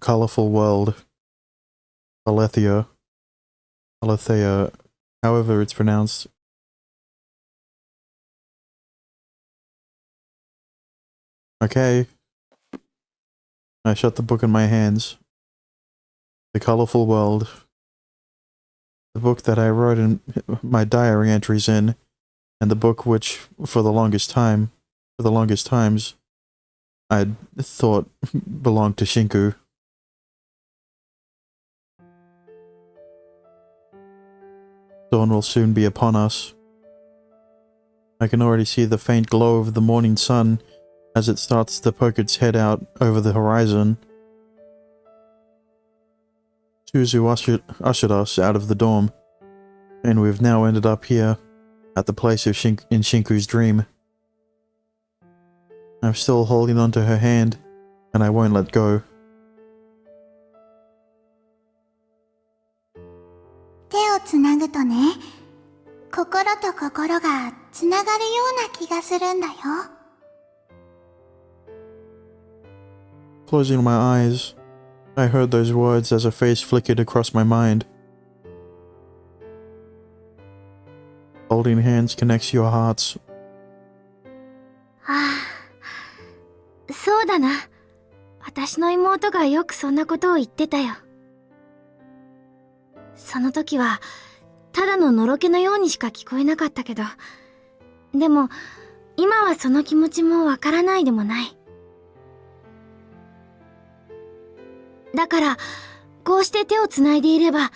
colorful world. Aletheia. Aletheia, however it's pronounced. Okay. I shut the book in my hands. The colorful world. The book that I wrote in my diary entries in, and the book which, for the longest times, I'd thought belonged to Shinku. Dawn will soon be upon us. I can already see the faint glow of the morning sun as it starts to poke its head out over the horizon. Suzu ushered us out of the dorm, and we've now ended up here, at the place of in Shinku's dream. I'm still holding onto her hand, and I won't let go. 手をつなぐとね、心と心がつながるような気がするんだよ。Closing my eyes, I heard those words as a face flickered across my mind. Holding hands connects your hearts. ああ、そうだな。私の妹がよくそんなことを言ってたよ。その時は、ただののろけのようにしか聞こえなかったけど、でも、今はその気持ちもわからないでもない。だから、こうして手をつないでいれば、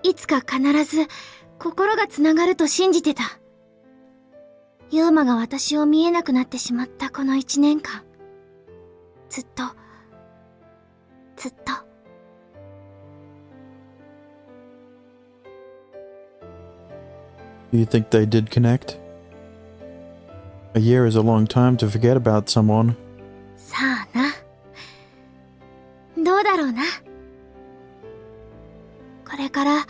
いつか必ず心がつながると信じてた。ユーマが私を見えなくなってしまったこの1年間。ずっと。Do you think they did connect? A year is a long time to forget about someone. さあな。どうだろうな。これから、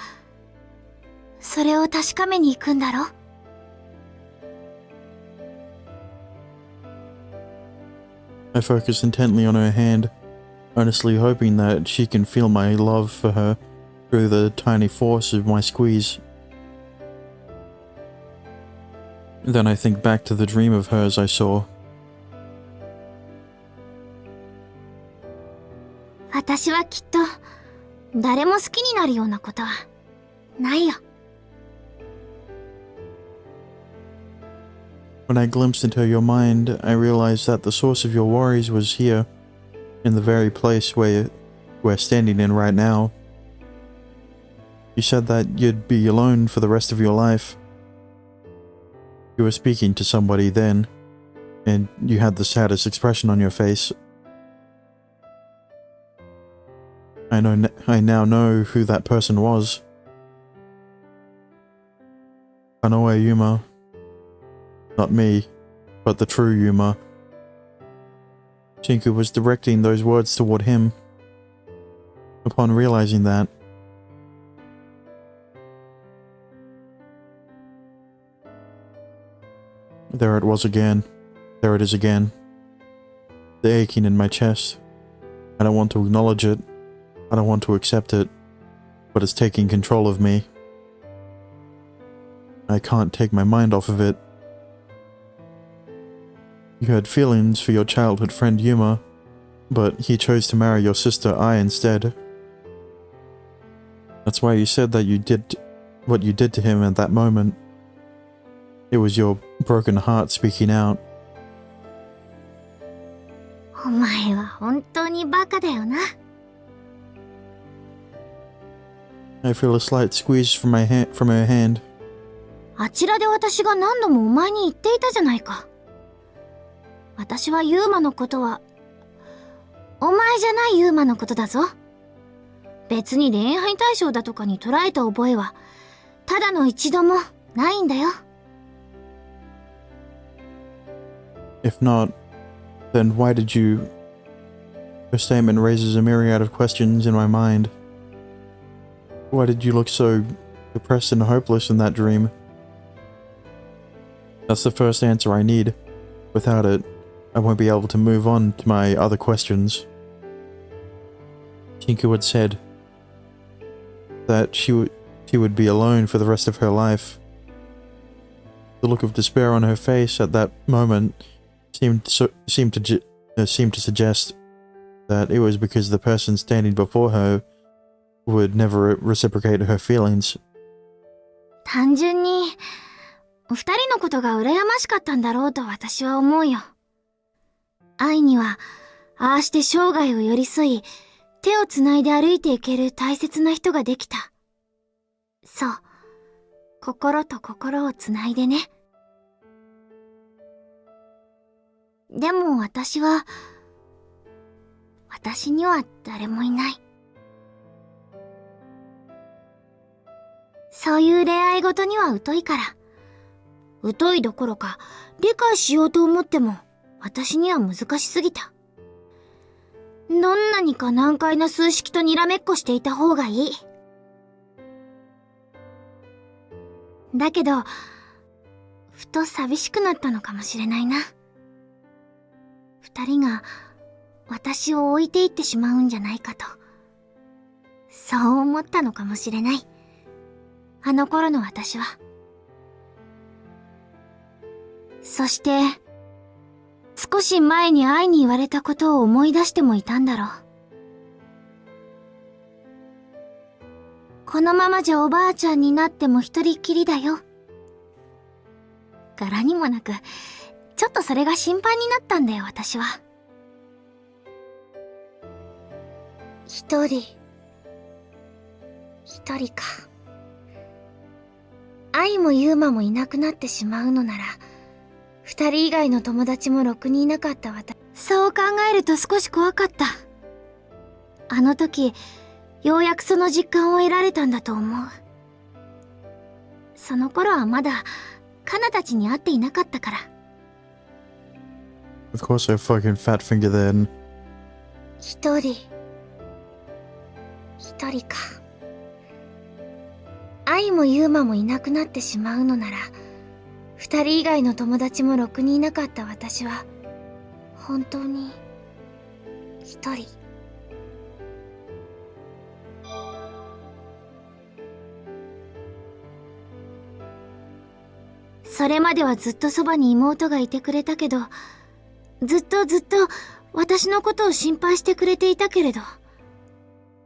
それを確かめに行くんだろ。I focus intently on her hand, earnestly hoping that she can feel my love for her through the tiny force of my squeeze. Then I think back to the dream of hers I saw. 私はきっと、誰も好きになるようなことは、ないよ。When I glimpsed into your mind, I realized that the source of your worries was here, in the very place where we're standing in right now. You said that you'd be alone for the rest of your life. You were speaking to somebody then, and you had the saddest expression on your face. I now know who that person was. Kanoe Yuma. Not me, but the true Yuma. Shinku was directing those words toward him. Upon realizing that, there it was again. There it is again. The aching in my chest. I don't want to acknowledge it. I don't want to accept it. But it's taking control of me. I can't take my mind off of it. You had feelings for your childhood friend Yuma, but he chose to marry your sister Ai instead. That's why you said that you did what you did to him at that moment. It was your broken heart speaking out. お前は本当にバカだよな。I feel a slight squeeze from her hand. あちらで私が何度もお前に言っていたじゃないか。私はユーマのことは、お前じゃないユーマのことだぞ。別に恋愛対象だとかに捉えた覚えは、ただの一度もないんだよ。If not, then why did you... Her statement raises a myriad of questions in my mind. Why did you look so depressed and hopeless in that dream? That's the first answer I need. Without it, I won't be able to move on to my other questions. Tinku had said that she would be alone for the rest of her life. The look of despair on her face at that moment seemed to suggest that it was because the person standing before her would never reciprocate her feelings. 単純に、二人のことが羨ましかったんだろうと私は思うよ。愛には、ああして生涯を寄り添い、手をつないで歩いていける大切な人ができた。そう。心と心をつないでね。でも私には誰もいない。そういう恋愛事には疎いから。疎いどころか、理解しようと思っても、私には難しすぎた。どんなにか難解な数式とにらめっこしていた方がいい。だけど、ふと寂しくなったのかもしれないな。二人が私を置いていってしまうんじゃないかと。そう思ったのかもしれない。あの頃の私は。そして、少し前に愛に言われたことを思い出してもいたんだろう。このままじゃおばあちゃんになっても一人っきりだよ。柄にもなく、ちょっとそれが心配になったんだよ、私は。一人か。愛もユーマもいなくなってしまうのなら、二人以外の友達もろくにいなかった私。そう考えると少し怖かった。あの時、ようやくその実感を得られたんだと思う。その頃はまだ、カナたちに会っていなかったから。Of course, I fucking fat finger then. 一人か。愛もユーマもいなくなってしまうのなら、二人以外の友達もろくにいなかった私は、本当に、一人。それまではずっとそばに妹がいてくれたけど、ずっと私のことを心配してくれていたけれど、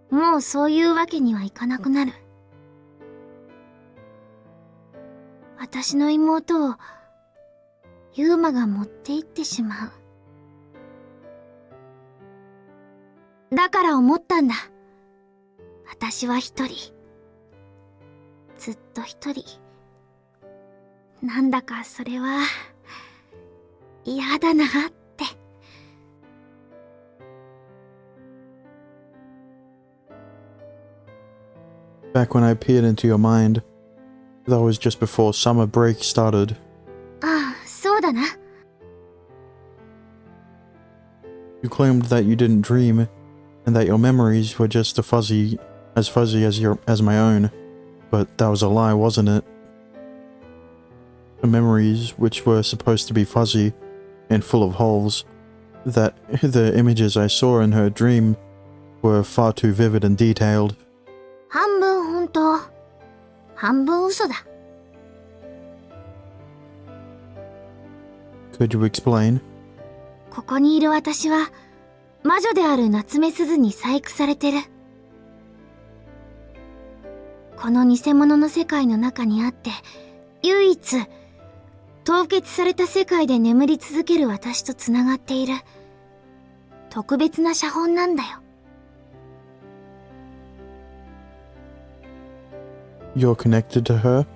もうそういうわけにはいかなくなる。私の妹を、ユーマが持って行ってしまう。だから思ったんだ。私は一人。ずっと一人。なんだかそれは、嫌だなって。Back when I peered into your mind, that was just before summer break started. ああ、そうだな。You claimed that you didn't dream, and that your memories were just fuzzy as my own. But that was a lie, wasn't it? The memories, which were supposed to be fuzzy and full of holes, that the images I saw in her dream were far too vivid and detailed. 半分本当、半分嘘だ。Could you explain? ここにいる私は、魔女である夏目鈴に細工されてる。この偽物の世界の中にあって、唯一、凍結された世界で眠り続ける私とつながっている、特別な写本なんだよ。You're connected to her?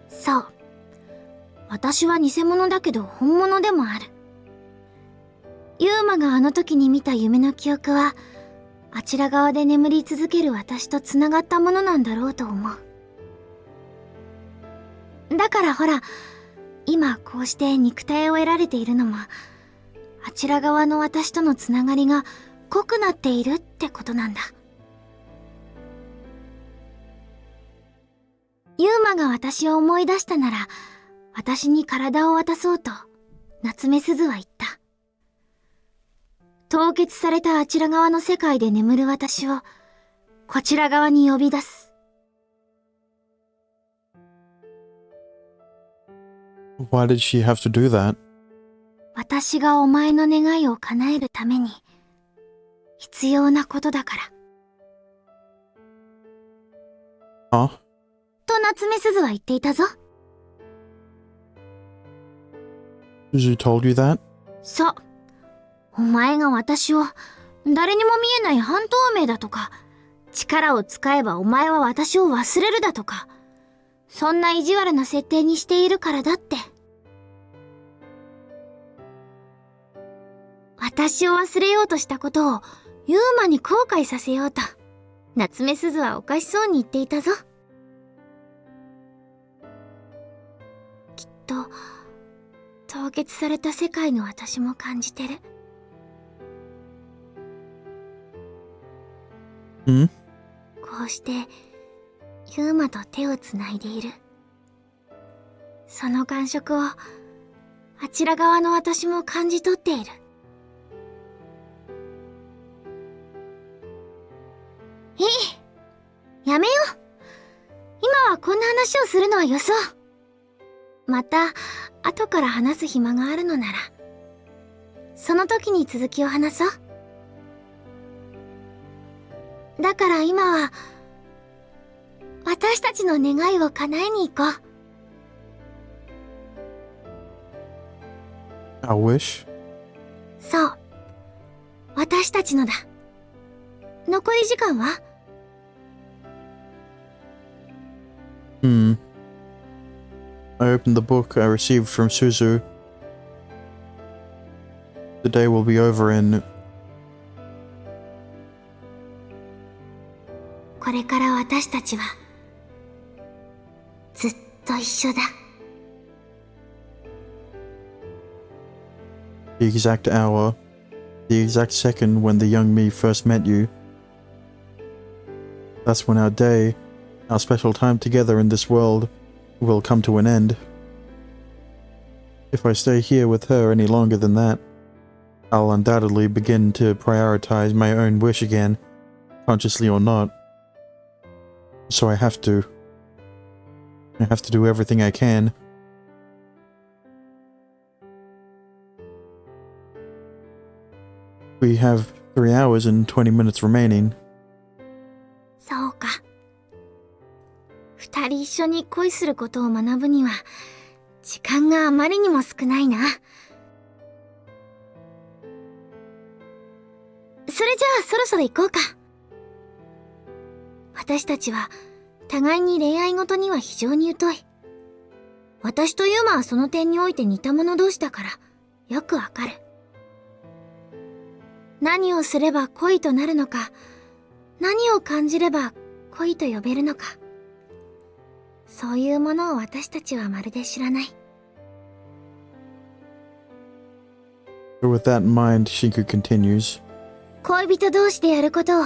そう。私は偽物だけど本物でもある。ユーマがあの時に見た夢の記憶は、あちら側で眠り続ける私とつながったものなんだろうと思う。だからほら、今こうして肉体を得られているのも、あちら側の私とのつながりが濃くなっているってことなんだ。ユーマが私を思い出したなら、私に体を渡そうと、夏目鈴は言った。凍結されたあちら側の世界で眠る私をこちら側に呼び出す。Why did she have to do that? 私がお前の願いを叶えるために必要なことだから。 Huh? と夏目鈴は言っていたぞ。Suzu told you that? そう。お前が私を誰にも見えない半透明だとか、力を使えばお前は私を忘れるだとか、そんな意地悪な設定にしているからだって。私を忘れようとしたことをユーマに後悔させようと、夏目鈴はおかしそうに言っていたぞ。きっと凍結された世界の私も感じてる。Hmm? こうしてユーマと手をつないでいる。その感触をあちら側の私も感じ取っている。いい、やめよう。今はこんな話をするのはよそう。また後から話す暇があるのならその時に続きを話そう。だから今は私たちの願いを叶えに行こう。 Our wish? そう、私たちのだ。残り時間は？ I opened the book I received from Suzu. The day will be over in... これから私たちはずっと一緒だ。 the exact hour, the exact second when the young me first met you. That's when our day, our special time together in this world, will come to an end. If I stay here with her any longer than that, I'll undoubtedly begin to prioritize my own wish again, consciously or not. So I have to do everything I can. We have 3 hours and 20 minutes remaining. そうか。二人一緒に恋することを学ぶには時間があまりにも少ないな。それじゃあそろそろ行こうか。私たちは互いに恋愛事には非常に疎い。私とユーマはその点において似た者同士だからよくわかる。何をすれば恋となるのか、何を感じれば恋と呼べるのか、そういうものを私たちはまるで知らない。 With that in mind, Shinku continues. 恋人同士でやることを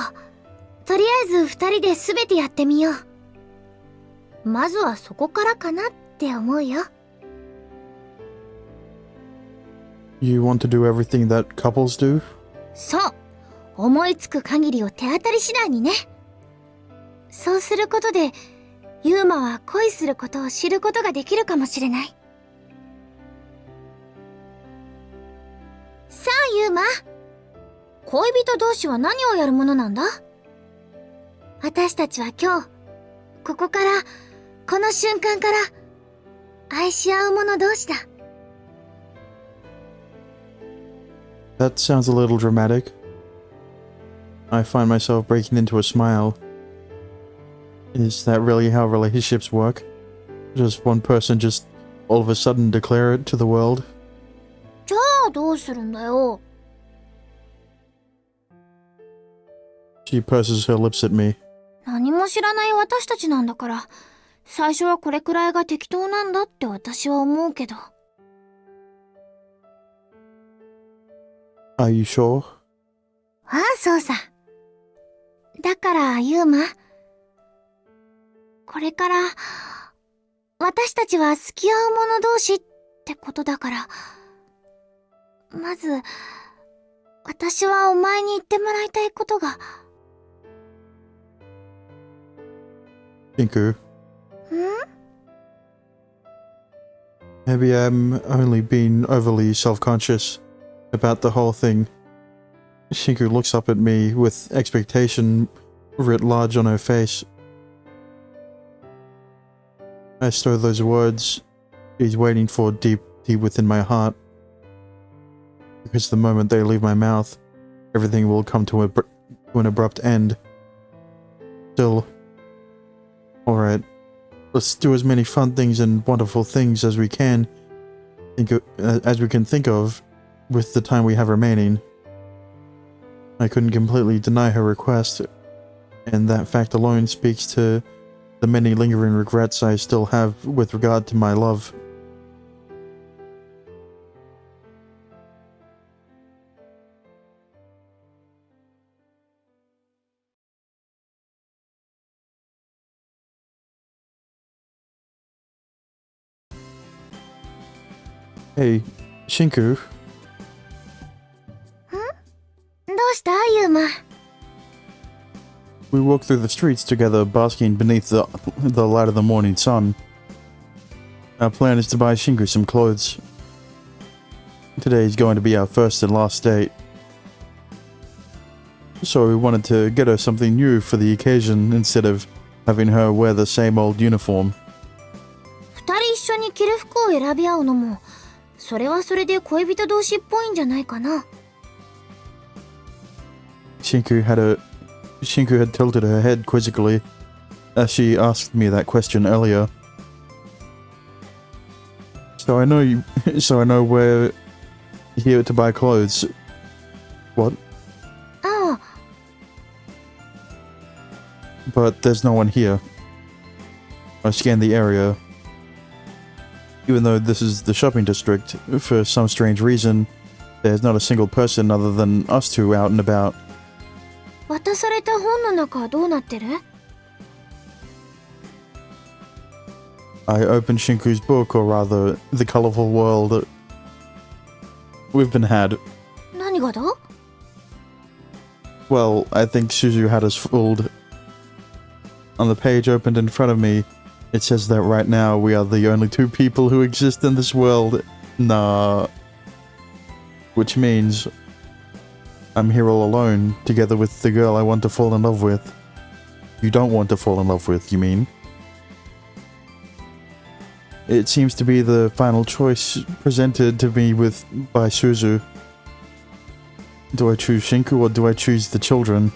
とりあえず二人で全てやってみよう。まずはそこからかなって思うよ。 You want to do everything that couples do? そう、思いつく限りを手当たり次第にね。そうすることでユーマは恋することを知ることができるかもしれない。さあユーマ、恋人同士は何をやるものなんだ？私たちは今日ここからこの瞬間から愛し合う者同士だ。 That sounds a little dramatic. I find myself breaking into a smile. Is that really how relationships work? Does one person just all of a sudden declare it to the world? じゃあどうするんだよ。 She purses her lips at me. 何も知らない私たちなんだから、最初はこれくらいが適当なんだって私は思うけど。Are you sure? ああ、そうさ。だからユーマ、これから私たちは付き合う者同士ってことだから、まず私はお前に言ってもらいたいことが。Shinku, ん maybe I'm only being overly self-conscious about the whole thing. Shinku looks up at me with expectation writ large on her face. I stow those words he's waiting for deep within my heart. Because the moment they leave my mouth, everything will come to an abrupt end. Still, alright, let's do as many fun things and wonderful things as we can think of with the time we have remaining. I couldn't completely deny her request, and that fact alone speaks to the many lingering regrets I still have with regard to my love. Hey, Shinku. どうしたユーマ。 We walk through the streets together, basking beneath the light of the morning sun. Our plan is to buy Shinku some clothes. Today is going to be our first and last date. So we wanted to get her something new for the occasion instead of having her wear the same old uniform. 二人一緒に着る服を選び合うのも、それはそれで恋人同士っぽいんじゃないかな。Shinku had tilted her head quizzically as she asked me that question earlier. So I know we're here to buy clothes. What? ああ、 But there's no one here. I scanned the area. Even though this is the shopping district, for some strange reason, there's not a single person other than us two out and about. 渡された本の中はどうなってる？ I opened Shinku's book, or rather, the colorful world. We've been had. 何がだ？ Well, I think Suzu had us fooled. On the page opened in front of me, it says that right now we are the only two people who exist in this world. Nah. Which means I'm here all alone, together with the girl I want to fall in love with. You don't want to fall in love with, you mean? It seems to be the final choice presented to me by Suzu. Do I choose Shinku or do I choose the children?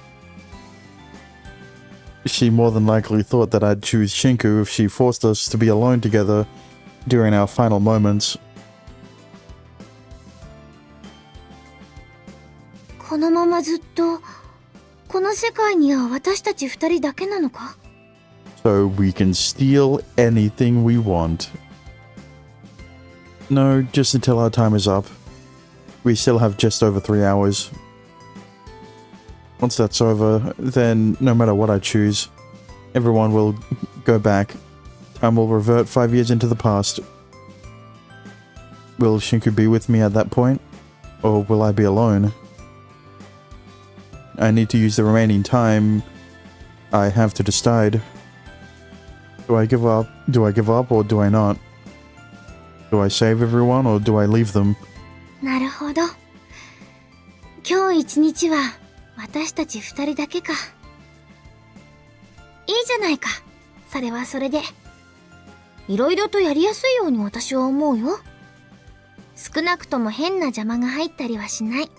She more than likely thought that I'd choose Shinku if she forced us to be alone together during our final moments. このままずっとこの世界には私たち二人だけなのか？ So we can steal anything we want. No, just until our time is up. We still have just over 3 hours. Once that's over, then no matter what I choose, everyone will go back. Time will revert 5 years into the past. Will Shinku be with me at that point? Or will I be alone? I need to use the remaining time I have to decide. Do I give up? Or do I not? Do I save everyone or do I leave them? なるほど。今日一日は私たち二人だけか。いいじゃないか。それはそれで。いろいろとやりやすいように私は思うよ。少なくとも変な邪魔が入ったりはしない。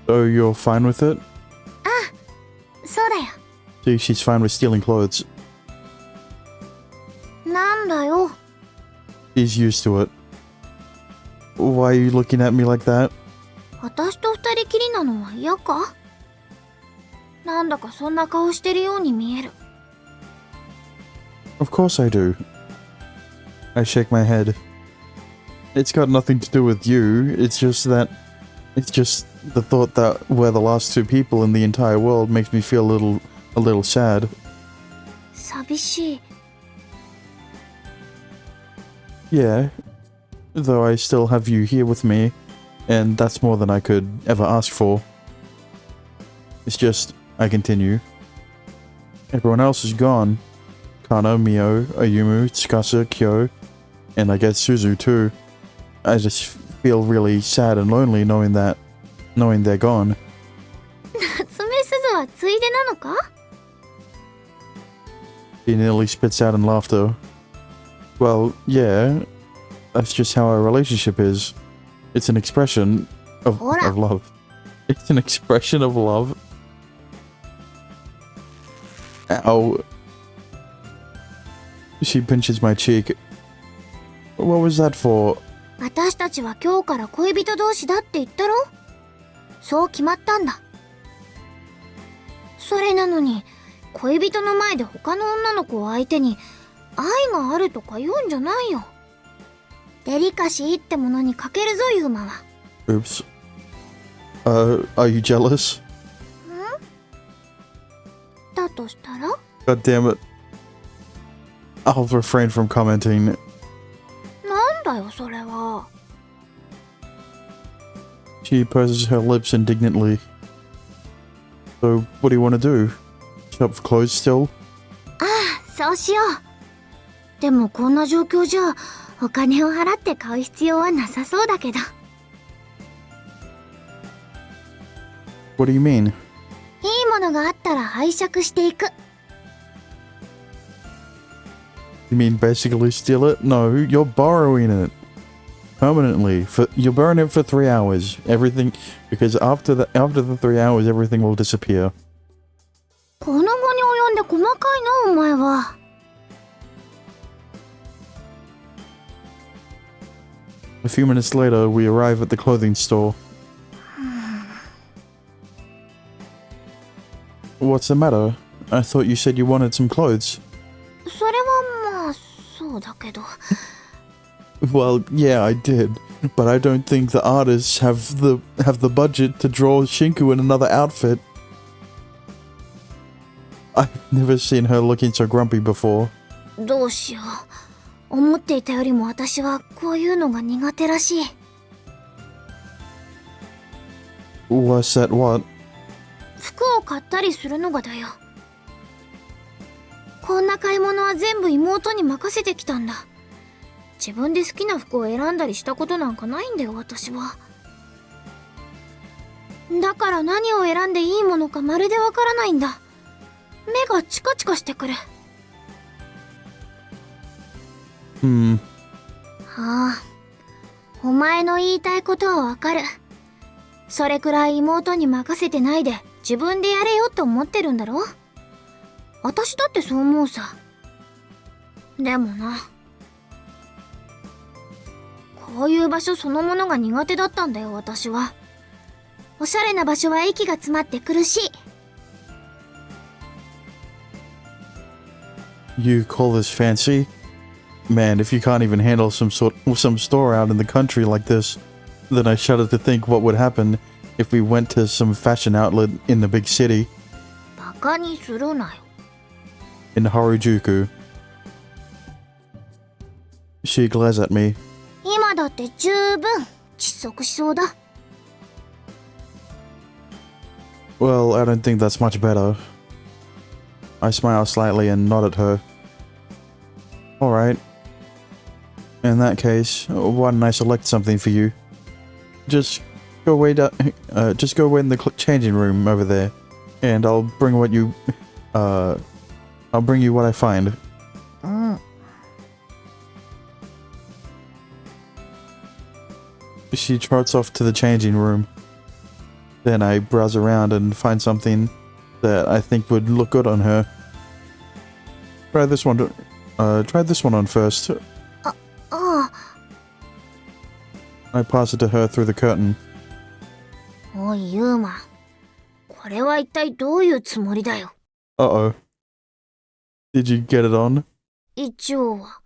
So you're fine with it? そうだよ。 See, she's fine with stealing clothes. なんだよ。 She's used to it. Why are you looking at me like that? 私と二人きりなのは嫌か？なんだかそんな顔してるように見える。Of course I do. I shake my head. It's got nothing to do with you. It's just the thought that we're the last two people in the entire world makes me feel a little sad. 寂しい。 Yeah. Though I still have you here with me, and that's more than I could ever ask for. It's just, I continue. Everyone else is gone. Kana, Mio, Ayumu, Tsukasa, Kyo, and I guess Suzu too. I just feel really sad and lonely knowing they're gone. 夏目すずはついでなのか？ He nearly spits out in laughter. Well, yeah, that's just how our relationship is. It's an expression of love. It's an expression of love. Ow. She pinches my cheek. What was that for? 私たちは今日から恋人同士だって言ったろ？そう決まったんだ。それなのに恋人の前で他の女の子を相手に愛があるとか言うんじゃないよ。デリカシーってものに欠けるぞユーマは。Oops. Are you jealous? だとしたら？ God damn it. I'll refrain from commenting. なんだよそれは。She purses her lips indignantly. So, what do you want to do? Shop for clothes still? ああ、そうしよう。でもこんな状況じゃお金を払って買う必要はなさそうだけど。What do you mean? いいものがあったら拝借していく。You mean basically steal it? No, you're borrowing it. Permanently. You're borrowing it for 3 hours. Everything, because after the 3 hours, everything will disappear. この後に及んで細かいなお前は。A few minutes later, we arrive at the clothing store. What's the matter? I thought you said you wanted some clothes. それはまあそうだけど。Well, yeah, I did, but I don't think the artists have the budget to draw Shinku in another outfit. I've never seen her looking so grumpy before. どうしよう。思っていたよりも私はこういうのが苦手らしい。Worse at what? 服を買ったりするのがだよ。こんな買い物は全部妹に任せてきたんだ。自分で好きな服を選んだりしたことなんかないんだよ私は。だから何を選んでいいものかまるでわからないんだ。目がチカチカしてくる。ああ、お前の言いたいことはわかる。それくらい妹に任せてないで自分でやれよって思ってるんだろ？私だってそう思うさ。でもな、こういう場所そのものが苦手だったんだよ私は。おしゃれな場所は息が詰まって苦しい。You call this fancy? Man, if you can't even handle some store out in the country like this, then I shudder to think what would happen if we went to some fashion outlet in the big city. バカにするなよ。In Harajuku. She glares at me. 今だって十分窒息しそうだ。Well, I don't think that's much better. I smile slightly and nod at her. Alright. In that case, why don't I select something for you? Just go wait in the changing room over there, and I'll bring what you, I'll bring you what I find. She trots off to the changing room. Then I browse around and find something that I think would look good on her. Try this one on first. I pass it to her through the curtain. おいユーマ、これは一体どういうつもりだよ。Uh-oh. Did you get it on? 一応は。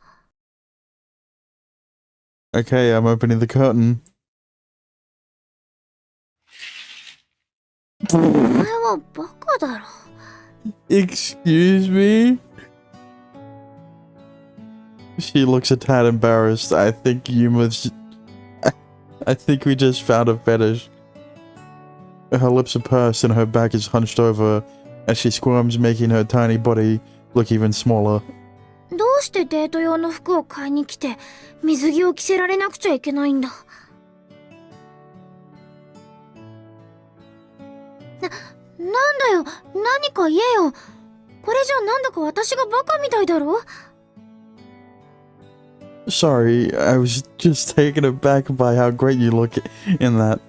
Okay, I'm opening the curtain. お前はバカだろ。Excuse me? She looks a tad embarrassed. I think I think we just found a fetish. Her lips are pursed and her back is hunched over as she squirms, making her tiny body look even smaller. どうしてデート用の服を買いに来て水着を着せられなくちゃいけないんだ。なんだよ、何か言えよ。これじゃなんだか私がバカみたいだろ。 Sorry, I was just taken aback by how great you look in that.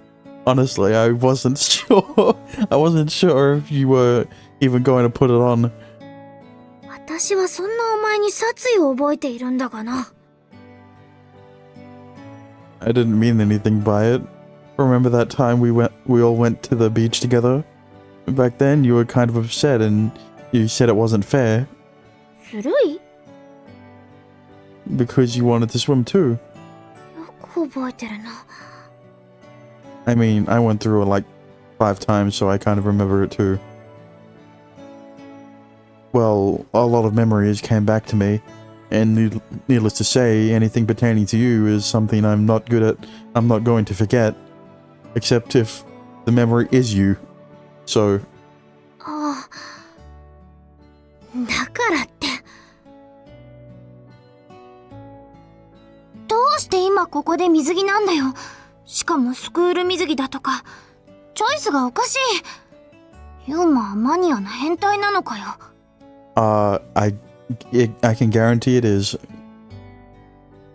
Honestly, I wasn't sure. I wasn't sure if you were even going to put it on. 私はそんなお前に殺意を覚えているんだがな。 I didn't mean anything by it. Remember that time we all went to the beach together? Back then, you were kind of upset and you said it wasn't fair. ずるい？ Because you wanted to swim too. よく覚えてるな。 I mean, I went through it like 5 times, so I kind of remember it too. Well, a lot of memories came back to me, and needless to say, anything pertaining to you is something I'm not going to forget, except if the memory is you. So... ああ。だからって。どうして今ここで水着なんだよ。しかもスクール水着だとか。チョイスがおかしい。ユーマはマニアな変態なのかよ。I can guarantee it is.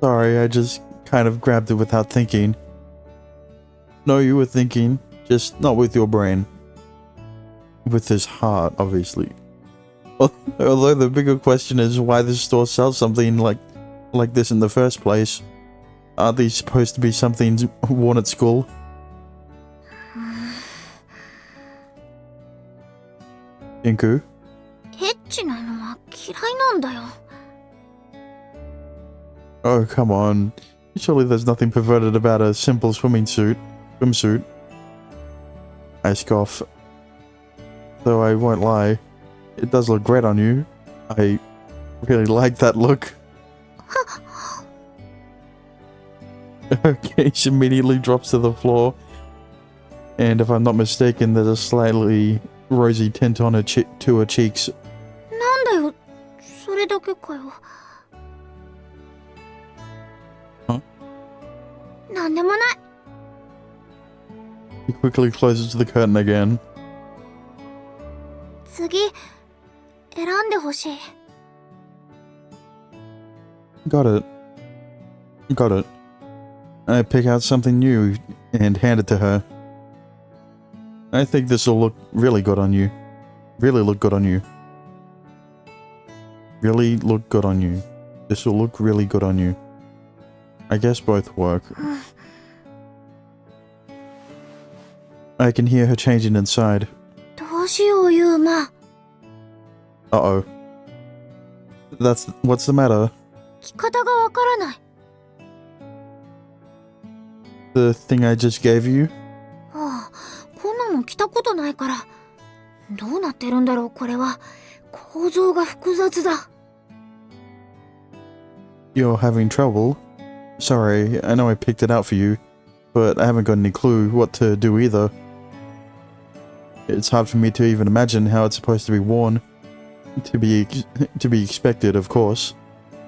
Sorry, I just kind of grabbed it without thinking. No, you were thinking, just not with your brain. With his heart, obviously. Although the bigger question is why this store sells something like this in the first place. Aren't these supposed to be something worn at school? Inku? エッチなのは嫌いなんだよ。 Oh, come on. Surely there's nothing perverted about a simple swimsuit. I scoff. Though I won't lie, it does look great on you. I really like that look. Her gaze immediately drops to the floor, and if I'm not mistaken, there's a slightly rosy tint on to her cheeks. なんだよ、それだけかよ。Huh? なんでもない。 He quickly closes the curtain again. 次、選んでほしい。Got it. I pick out something new and hand it to her. I think this will look really good on you. Really look good on you. Really look good on you. This will look really good on you. I guess both work. I can hear her changing inside. どうしよう、ユーマ。 Uh-oh. What's the matter? 着方がわからない。 The thing I just gave you? ああ、こんなの着たことないから。どうなってるんだろう、これは。構造が複雑だ。 You're having trouble? Sorry, I know I picked it out for you, but I haven't got any clue what to do either. It's hard for me to even imagine how it's supposed to be worn. To be expected, of course,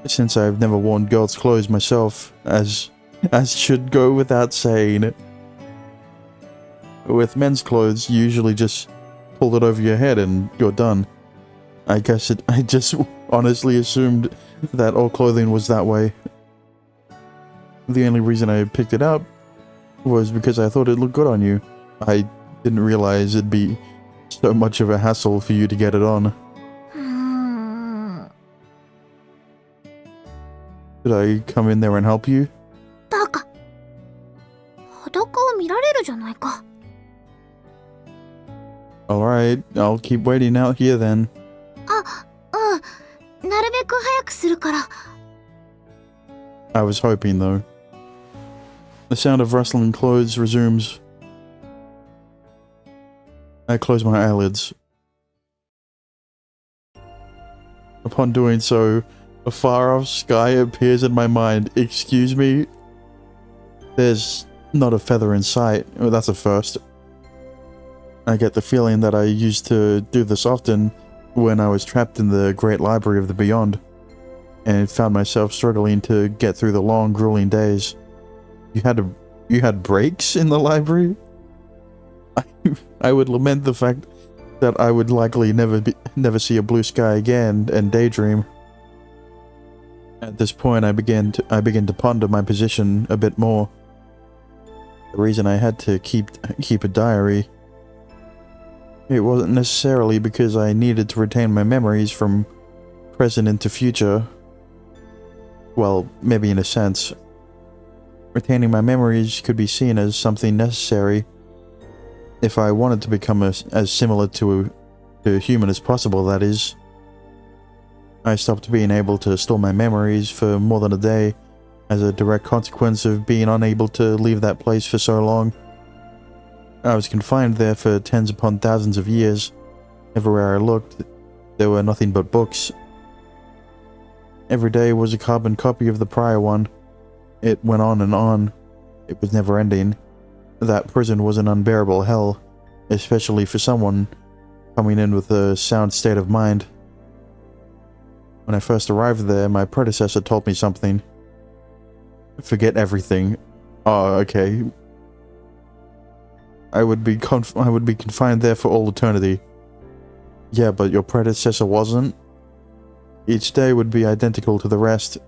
since I've never worn girls' clothes myself, as should go without saying. With men's clothes, you usually just pull it over your head and you're done. I just honestly assumed that all clothing was that way. The only reason I picked it up was because I thought it looked good on you. I didn't realize it'd be so much of a hassle for you to get it on. Should I come in there and help you? バカ。裸を見られるじゃないか。 Alright, I'll keep waiting out here then. あ、うん。なるべく早くするから。 I was hoping though. The sound of rustling clothes resumes. I close my eyelids. Upon doing so, a far-off sky appears in my mind. Excuse me? There's not a feather in sight. Well, that's a first. I get the feeling that I used to do this often when I was trapped in the Great Library of the Beyond, and found myself struggling to get through the long, grueling days. You had breaks in the library? I would lament the fact that I would likely never see a blue sky again and daydream. At this point, I begin to ponder my position a bit more. The reason I had to keep a diary, it wasn't necessarily because I needed to retain my memories from present into future. Well, maybe in a sense. Retaining my memories could be seen as something necessary if I wanted to become as similar to a human as possible, that is. I stopped being able to store my memories for more than a day as a direct consequence of being unable to leave that place for so long. I was confined there for tens upon thousands of years. Everywhere I looked, there were nothing but books. Every day was a carbon copy of the prior one. It went on and on. It was never ending. That prison was an unbearable hell, especially for someone coming in with a sound state of mind. When I first arrived there, my predecessor told me something. Forget everything. Oh, okay. I would be confined there for all eternity. Yeah, but your predecessor wasn't. Each day would be identical to the rest,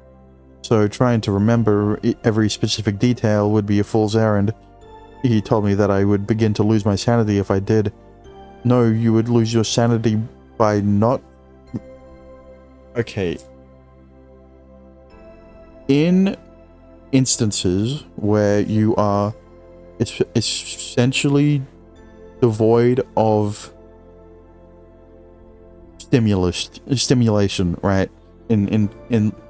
so trying to remember every specific detail would be a fool's errand. He told me that I would begin to lose my sanity if I did. No, you would lose your sanity by not... Okay. In instances where you are essentially devoid of stimulation, right? In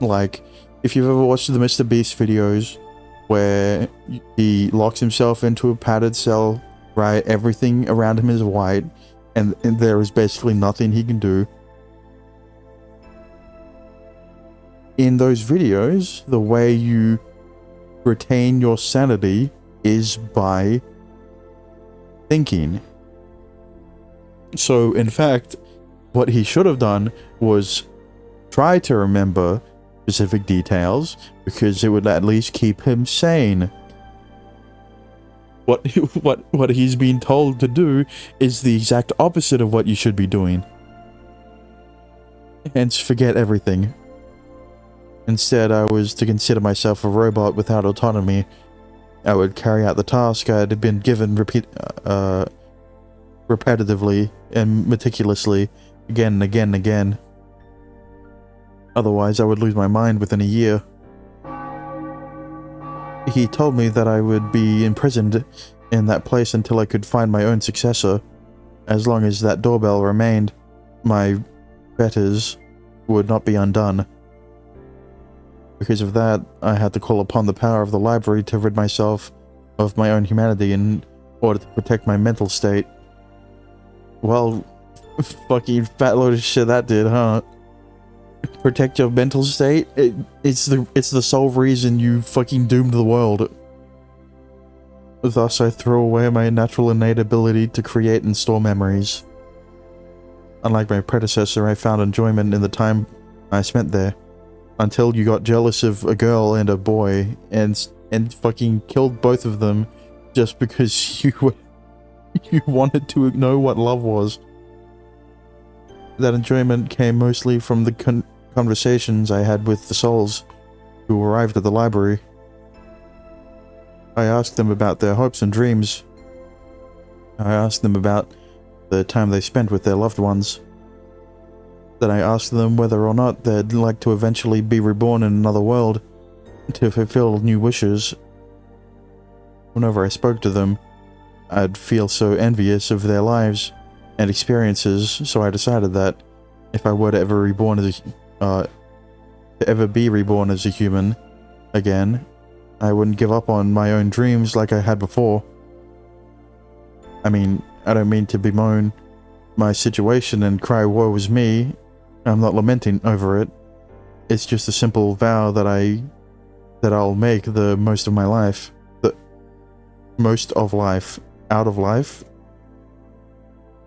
like, if you've ever watched the Mr. Beast videos where he locks himself into a padded cell, right? Everything around him is white, and there is basically nothing he can do. In those videos, the way you retain your sanity is by thinking. So, in fact, what he should have done was try to remember specific details, because it would at least keep him sane. What he's been told to do is the exact opposite of what you should be doing. Hence, forget everything. Instead, I was to consider myself a robot without autonomy. I would carry out the task I had been given repetitively and meticulously, again and again and again. Otherwise, I would lose my mind within a year. He told me that I would be imprisoned in that place until I could find my own successor. As long as that doorbell remained, my fetters would not be undone. Because of that, I had to call upon the power of the library to rid myself of my own humanity in order to protect my mental state. Well, fucking fat load of shit that did, huh? Protect your mental state? It's the sole reason you fucking doomed the world. Thus, I throw away my natural innate ability to create and store memories. Unlike my predecessor, I found enjoyment in the time I spent there. Until you got jealous of a girl and a boy, and fucking killed both of them just because you wanted to know what love was. That enjoyment came mostly from the conversations I had with the souls who arrived at the library. I asked them about their hopes and dreams. I asked them about the time they spent with their loved ones. Then I asked them whether or not they'd like to eventually be reborn in another world to fulfill new wishes. Whenever I spoke to them, I'd feel so envious of their lives and experiences, so I decided that if I were to ever be reborn as a human again, I wouldn't give up on my own dreams like I had before. I mean, I don't mean to bemoan my situation and cry woe is me. I'm not lamenting over it. It's just a simple vow that I'll make the most of my life. most of life, out of life,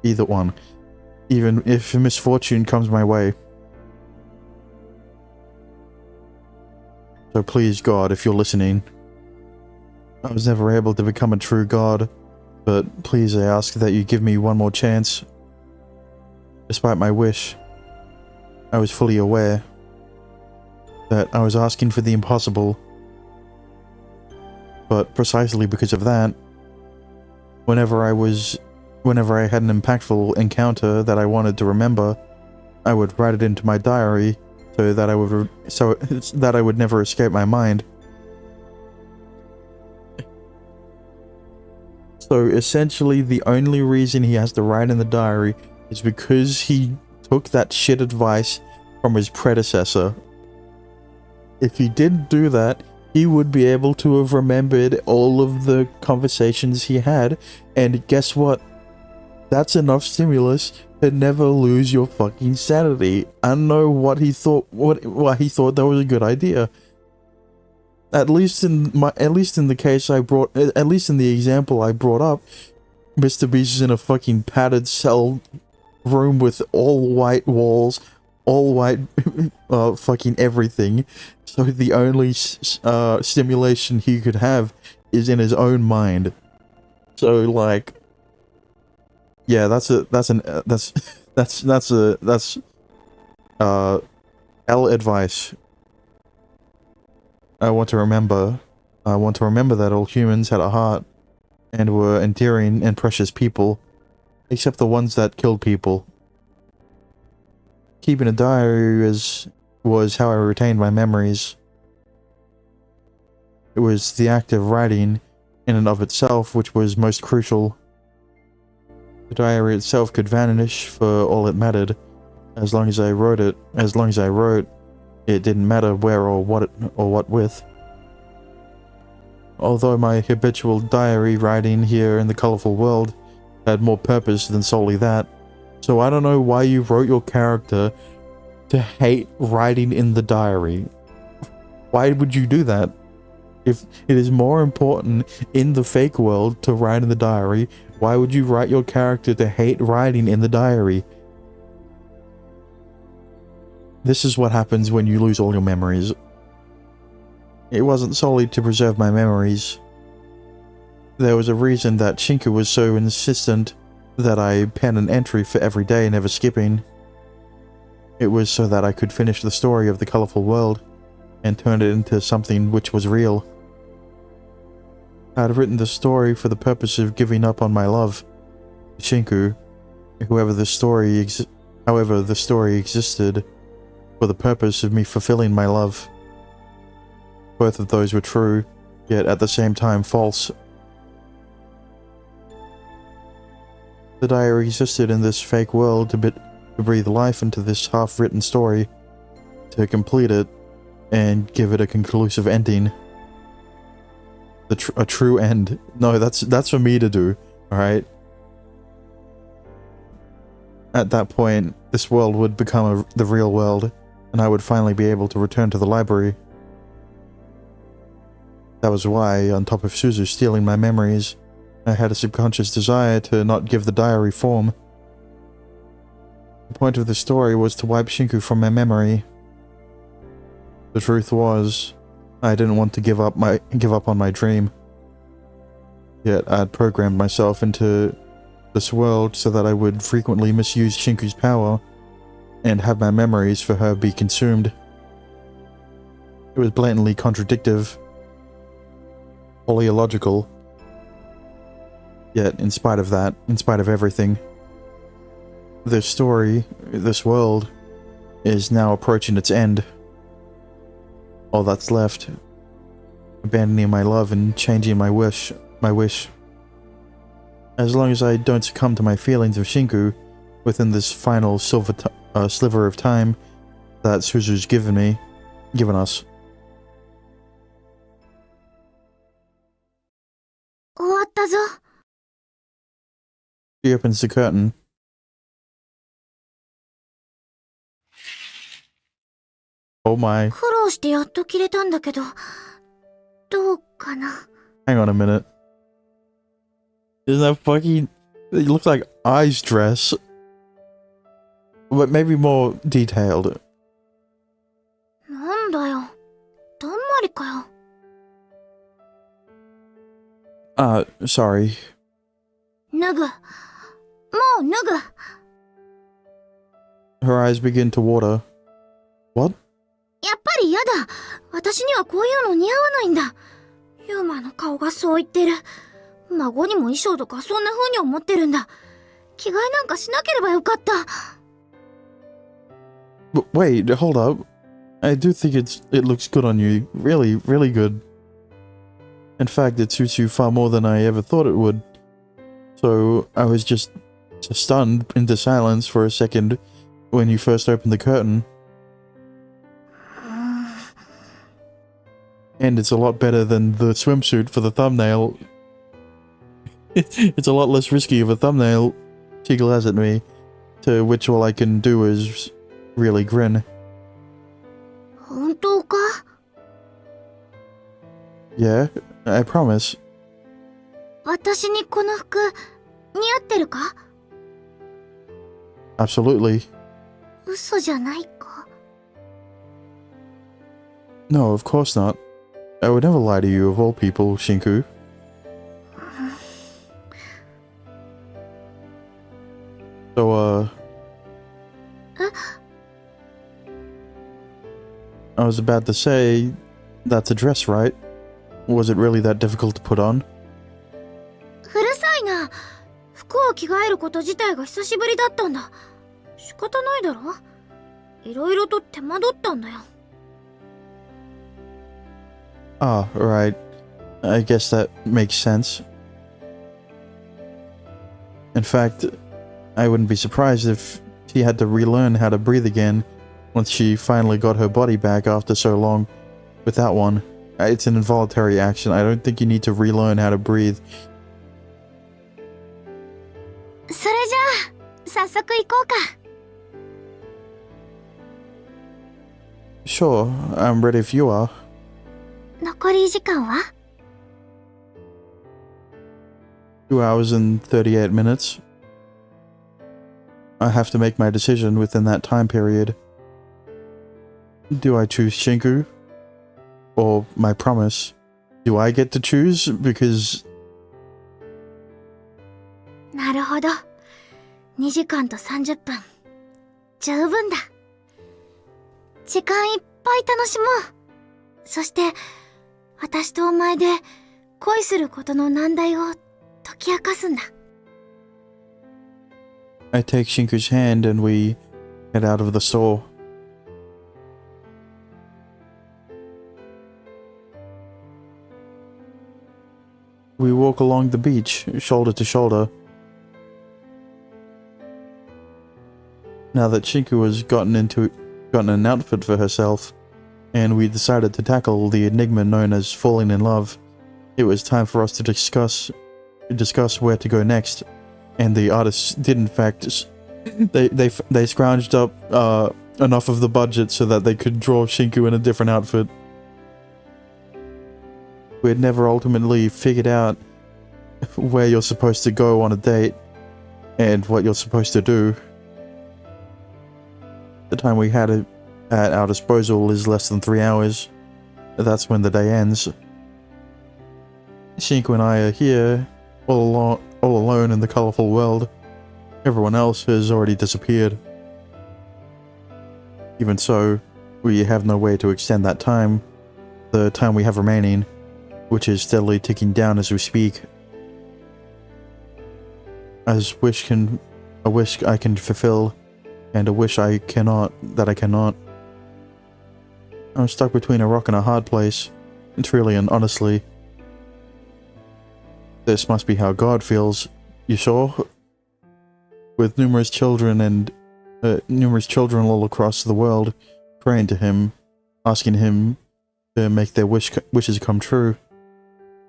either one. Even if misfortune comes my way. So please, God, if you're listening, I was never able to become a true God, but please I ask that you give me one more chance. Despite my wish, I was fully aware that I was asking for the impossible. But precisely because of that, whenever I had an impactful encounter that I wanted to remember, I would write it into my diary so that I would never escape my mind. So essentially the only reason he has to write in the diary is because he took that shit advice from his predecessor. If he didn't do that, he would be able to have remembered all of the conversations he had, and guess what? That's enough stimulus to never lose your fucking sanity. I don't know what he thought, why he thought that was a good idea. At least in the case I brought, at least in the example I brought up, Mr. Beast is in a fucking padded cell room with all white walls, all white fucking everything. So the only stimulation he could have is in his own mind. So like, yeah, that's L advice. I want to remember that all humans had a heart and were endearing and precious people, except the ones that killed people. Keeping a diary was how I retained my memories. It was the act of writing in and of itself which was most crucial. The diary itself could vanish for all it mattered. As long as I wrote, it didn't matter where or what with. Although my habitual diary writing here in the colorful world had more purpose than solely that. So I don't know why you wrote your character to hate writing in the diary. Why would you do that? If it is more important in the fake world to write in the diary, why would you write your character to hate writing in the diary? This is what happens when you lose all your memories. It wasn't solely to preserve my memories. There was a reason that Shinku was so insistent that I pen an entry for every day, never skipping. It was so that I could finish the story of the colorful world and turn it into something which was real. I had written the story for the purpose of giving up on my love, Shinku, however the story existed, for the purpose of me fulfilling my love. Both of those were true, yet at the same time false. The diary existed in this fake world to breathe life into this half-written story, to complete it, and give it a conclusive ending. A true end. No, that's for me to do, alright? At that point, this world would become the real world, and I would finally be able to return to the library. That was why, on top of Suzu stealing my memories, I had a subconscious desire to not give the diary form. The point of the story was to wipe Shinku from my memory. The truth was, I didn't want to give up on my dream. Yet I'd programmed myself into this world so that I would frequently misuse Shinku's power and have my memories for her be consumed. It was blatantly contradictive, wholly illogical. Yet, in spite of that, in spite of everything, this story, this world, is now approaching its end. All that's left, abandoning my love and changing my wish. As long as I don't succumb to my feelings of Shinku within this final sliver of time that Suzu's given us. 終わったぞ。 She opens the curtain. Oh my. 苦労してやっと切れたんだけど、どうかな。 Hang on a minute. Isn't that fucking... It looks like Ai's dress. But maybe more detailed. なんだよ。だんまりかよ。Sorry. 脱ぐ。もう脱ぐ。Her eyes begin to water. What? やっぱり嫌だ。私にはこういうの似合わないんだ。ユーマの顔がそう言ってる。孫にも衣装とかそんな風に思ってるんだ。着替えなんかしなければよかった。But wait, hold up. I do think it looks good on you. Really, really good. In fact, it suits you far more than I ever thought it would. So, I was just stunned into silence for a second when you first opened the curtain. And it's a lot better than the swimsuit for the thumbnail. It's a lot less risky of a thumbnail, she glares at me, to which all I can do is really grin. 本当か？ Yeah, I promise. 私にこの服似合ってるか？ Absolutely. 嘘じゃないか。 No, of course not. I would never lie to you of all people, Shinku. So, I was about to say, that's a dress, right? Was it really that difficult to put on? うるさいな。服を着替えること自体が久しぶりだったんだ。仕方ないだろ。いろいろと手間取ったんだよ。Ah, right. I guess that makes sense. In fact, I wouldn't be surprised if she had to relearn how to breathe again once she finally got her body back after so long without one. It's an involuntary action. I don't think you need to relearn how to breathe. それじゃあ早速行こうか。 Sure, I'm ready if you are. 残り時間は？ 2 hours and 38 minutes. I have to make my decision within that time period. Do I choose Shinku? Or my promise? Do I get to choose? Because... なるほど。2時間と30分。十分だ。時間いっぱい楽しもう。そして、私とお前で恋することの難題を解き明かすんだ。I take Shinku's hand and we head out of the store. We walk along the beach, shoulder to shoulder. Now that Shinku has gotten an outfit for herself, and we decided to tackle the enigma known as falling in love, it was time for us to discuss where to go next. And the artists did in fact, they scrounged up enough of the budget so that they could draw Shinku in a different outfit. We had never ultimately figured out where you're supposed to go on a date and what you're supposed to do. The time we had at our disposal is less than 3 hours. That's when the day ends. Shinku and I are here, all alone in the colorful world. Everyone else has already disappeared. Even so, we have no way to extend that time, the time we have remaining, which is steadily ticking down as we speak. A wish I can fulfill, and a wish I cannot. I'm stuck between a rock and a hard place, truly and honestly. This must be how God feels, you sure? With numerous children all across the world praying to him, asking him to make their wishes come true.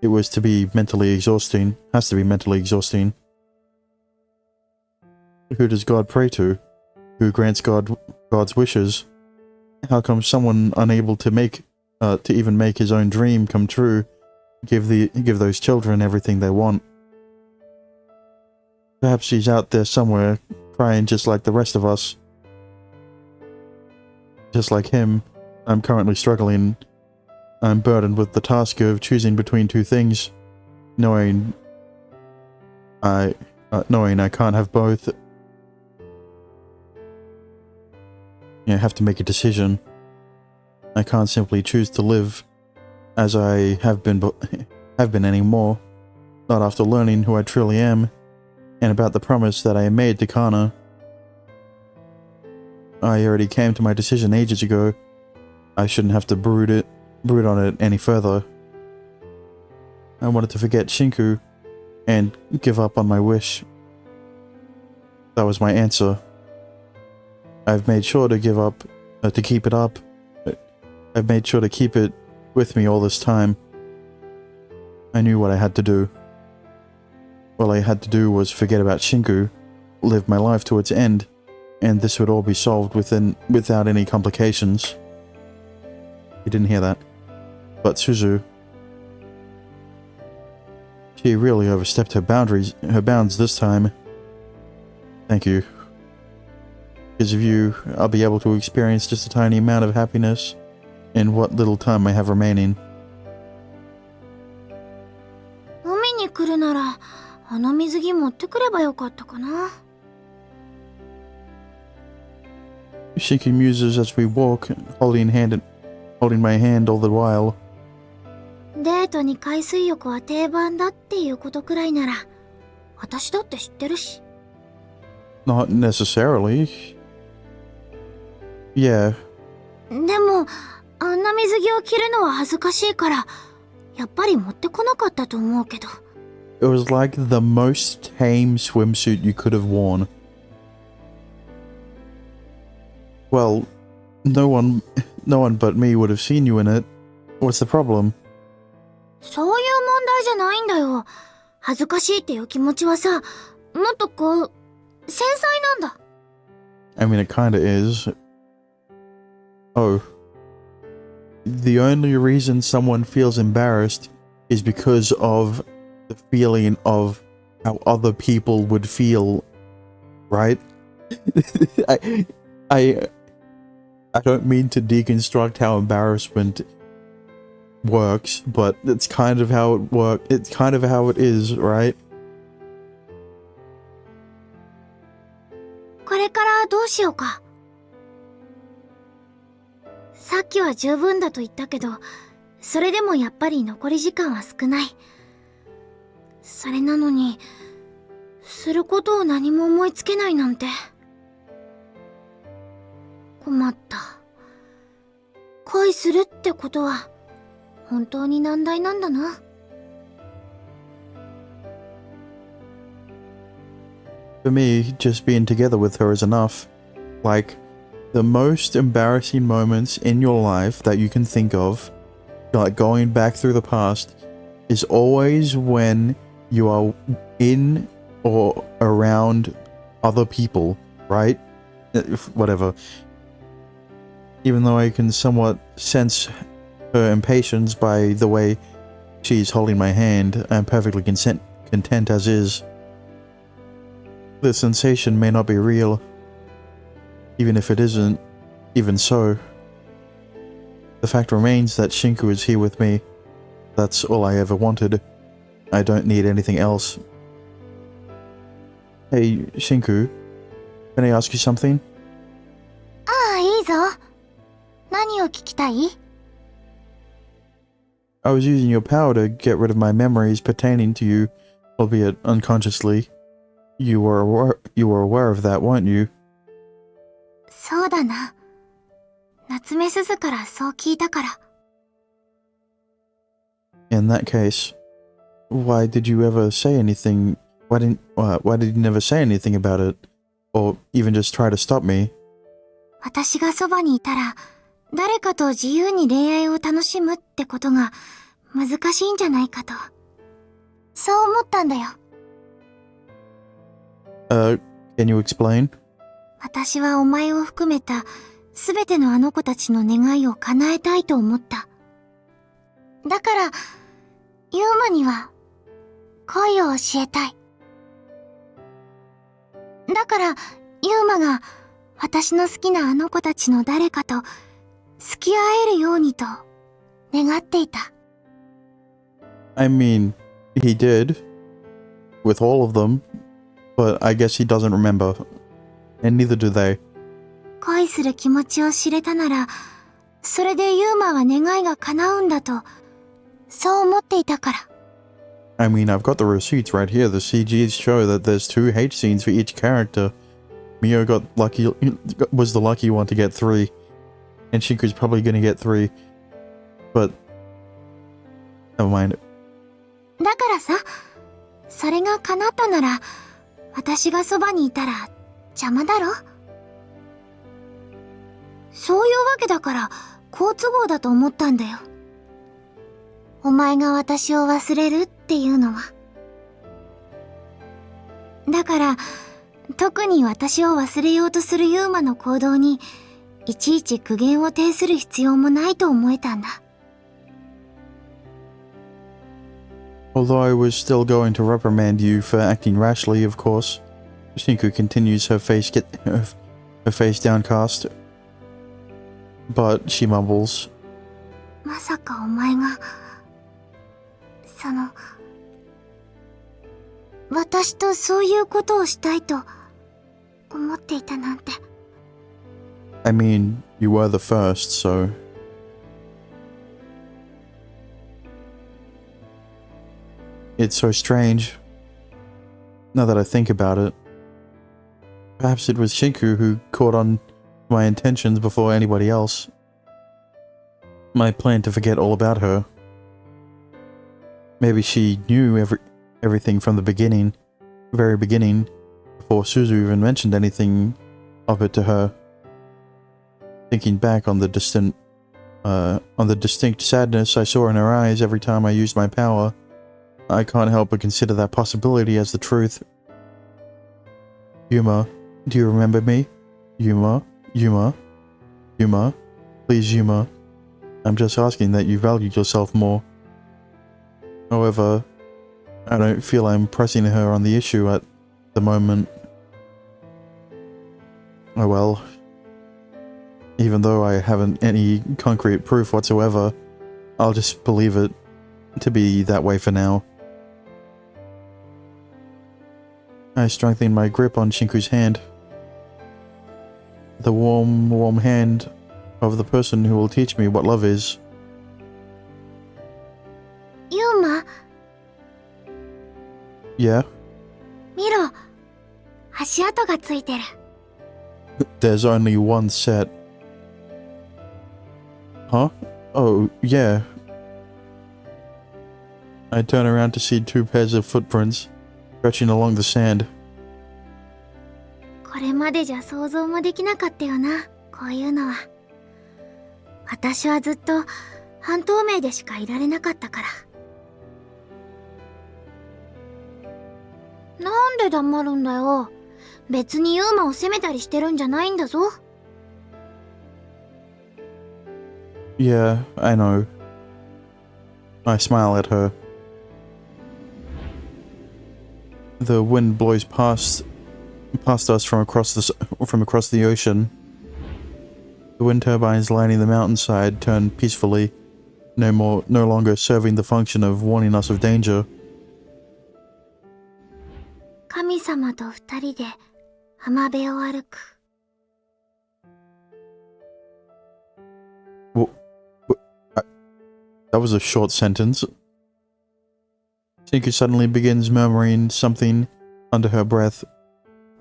It was to be mentally exhausting, has to be mentally exhausting. Who does God pray to? Who grants God's wishes? How come someone unable to even make his own dream come true, give those children everything they want? Perhaps she's out there somewhere, crying just like the rest of us. Just like him, I'm currently struggling. I'm burdened with the task of choosing between two things, knowing I can't have both. I have to make a decision. I can't simply choose to live as I have been anymore. Not after learning who I truly am, and about the promise that I made to Kana. I already came to my decision ages ago. I shouldn't have to brood on it any further. I wanted to forget Shinku and give up on my wish. That was my answer. I've made sure to keep it up. I've made sure to keep it with me all this time. I knew what I had to do. All I had to do was forget about Shinku, live my life to its end, and this would all be solved without any complications. You didn't hear that. But Suzu, she really overstepped her bounds this time. Thank you. Because of you, I'll be able to experience just a tiny amount of happiness in what little time I have remaining. 海に来るなら、あの水着持ってくればよかったかな。Shinku muses as we walk, holding my hand all the while. デートに海水浴は定番だっていうことくらいなら、私だって知ってるし。Not necessarily. Yeah. でも、あんな水着を着るのは恥ずかしいから、やっぱり持ってこなかったと思うけど。It was like the most tame swimsuit you could have worn. Well, no one but me would have seen you in it. What's the problem? そういう問題じゃないんだよ。恥ずかしいっていう気持ちはさ、もっとこう、繊細なんだ。I mean, it kinda is. Oh. The only reason someone feels embarrassed is because of the feeling of how other people would feel, right? I don't mean to deconstruct how embarrassment works, but it's kind of how it's kind of how it is, right? これからどうしようか。さっきは十分だと言ったけど、それでもやっぱり残り時間は少ない。それなのに、することを何も思いつけないなんて。困った。恋するってことは、本当に難題なんだな。For me, just being together with her is enough. Like, the most embarrassing moments in your life that you can think of, like going back through the past, is always when you are in or around other people, right? Whatever. Even though I can somewhat sense her impatience by the way she's holding my hand, I'm perfectly content as is. The sensation may not be real, even if it isn't, even so. The fact remains that Shinku is here with me. That's all I ever wanted. I don't need anything else. Hey, Shinku, can I ask you something? ああ、いいぞ。何を聞きたい？ I was using your power to get rid of my memories pertaining to you, albeit unconsciously. You were aware of that, weren't you? そうだな。夏目すずからそう聞いたから。In that case, why did you ever say anything? Why did you never say anything about it? Or even just try to stop me? 私がそばにいたら、誰かと自由に恋愛を楽しむってことが難しいんじゃないかと。そう思ったんだよ。Can you explain? 私はお前を含めたすべてのあの子たちの願いを叶えたいと思った。だから、ユーマには恋を教えたい。だから、ユーマが私の好きなあの子たちの誰かと付き合えるようにと願っていた。I mean, he did. With all of them. But I guess he doesn't remember. And neither do they. 恋する気持ちを知れたなら、それでユーマは願いが叶うんだと、そう思っていたから。I mean, I've got the receipts right here. The CGs show that there's 2 hate scenes for each character. Mio was the lucky one to get 3. And Shiku's probably gonna get 3. But, never mind. だからさ、それが叶ったなら、私がそばにいたら邪魔だろ？そういうわけだから好都合だと思ったんだよ。お前が私を忘れるっていうのは。だから、特に私を忘れようとするユーマの行動に、いちいち苦言を呈する必要もないと思えたんだ。Although I was still going to reprimand you for acting rashly, of course. Shinku continues, her face downcast. But she mumbles. まさかお前が、私とそういうことをしたいと思っていたなんて。I mean, you were the first, so... It's so strange. Now that I think about it. Perhaps it was Shinku who caught on my intentions before anybody else. My plan to forget all about her. Maybe she knew everything from the beginning, very beginning, before Suzu even mentioned anything of it to her. Thinking back on the distinct sadness I saw in her eyes every time I used my power, I can't help but consider that possibility as the truth. Yuma, do you remember me? Yuma, Yuma, Yuma, please Yuma. I'm just asking that you value yourself more. However, I don't feel I'm pressing her on the issue at the moment. Oh well. Even though I haven't any concrete proof whatsoever, I'll just believe it to be that way for now. I strengthen my grip on Shinku's hand. The warm, warm hand of the person who will teach me what love is. ユーマ、 Yeah? 見ろ。足跡がついてる。There's only one set. Huh? Oh, yeah. I turn around to see 2 pairs of footprints stretching along the sand. これまでじゃ想像もできなかったよな、こういうのは。私はずっと半透明でしかいられなかったから。なんで黙るんだよ。別にユーマを責めたりしてるんじゃないんだぞ。Yeah, I know. I smile at her. The wind blows past us from across the ocean. The wind turbines lining the mountainside turn peacefully, no longer serving the function of warning us of danger. 神様と二人で浜辺を歩く。That was a short sentence. Shinku suddenly begins murmuring something under her breath.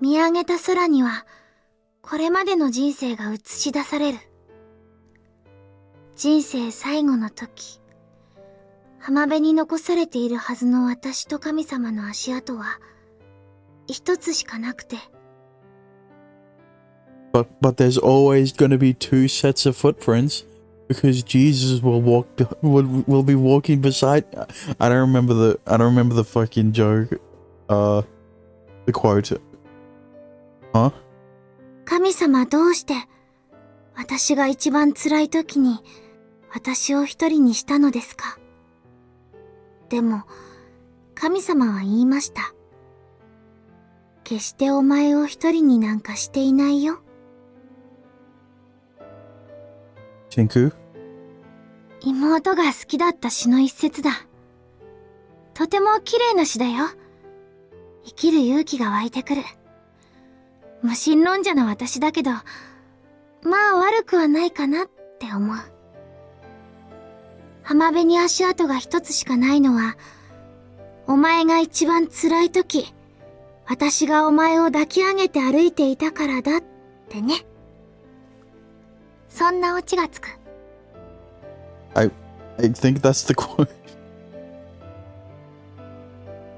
見上げた空には、これまでの人生が映し出される。人生最後の時、浜辺に残されているはずの私と神様の足跡は、一つしかなくて。But there's always going to be 2 sets of footprints. Because Jesus will be walking beside. I don't remember the fucking joke. The quote. Huh? 神様どうして、私が一番辛い時に、私を一人にしたのですか。でも、神様は言いました。決してお前を一人になんかしていないよ。Shinku? 妹が好きだった詩の一節だ。とても綺麗な詩だよ。生きる勇気が湧いてくる。無神論者の私だけど、まあ悪くはないかなって思う。浜辺に足跡が一つしかないのは、お前が一番辛い時、私がお前を抱き上げて歩いていたからだってね。そんなオチがつく。I think that's the quote.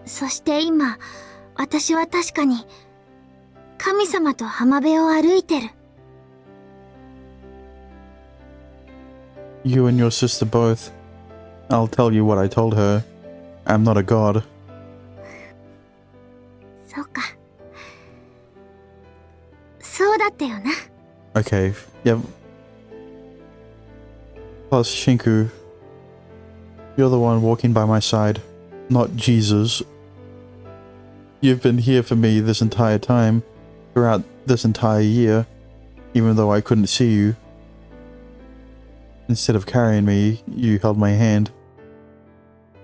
そして今、私は確かに、神様と浜辺を歩いてる。You and your sister both. I'll tell you what I told her. I'm not a god. そうか。そうだったよな。Okay, yep. Plus, Shinku, you're the one walking by my side, not Jesus. You've been here for me this entire time, throughout this entire year, even though I couldn't see you. Instead of carrying me, you held my hand.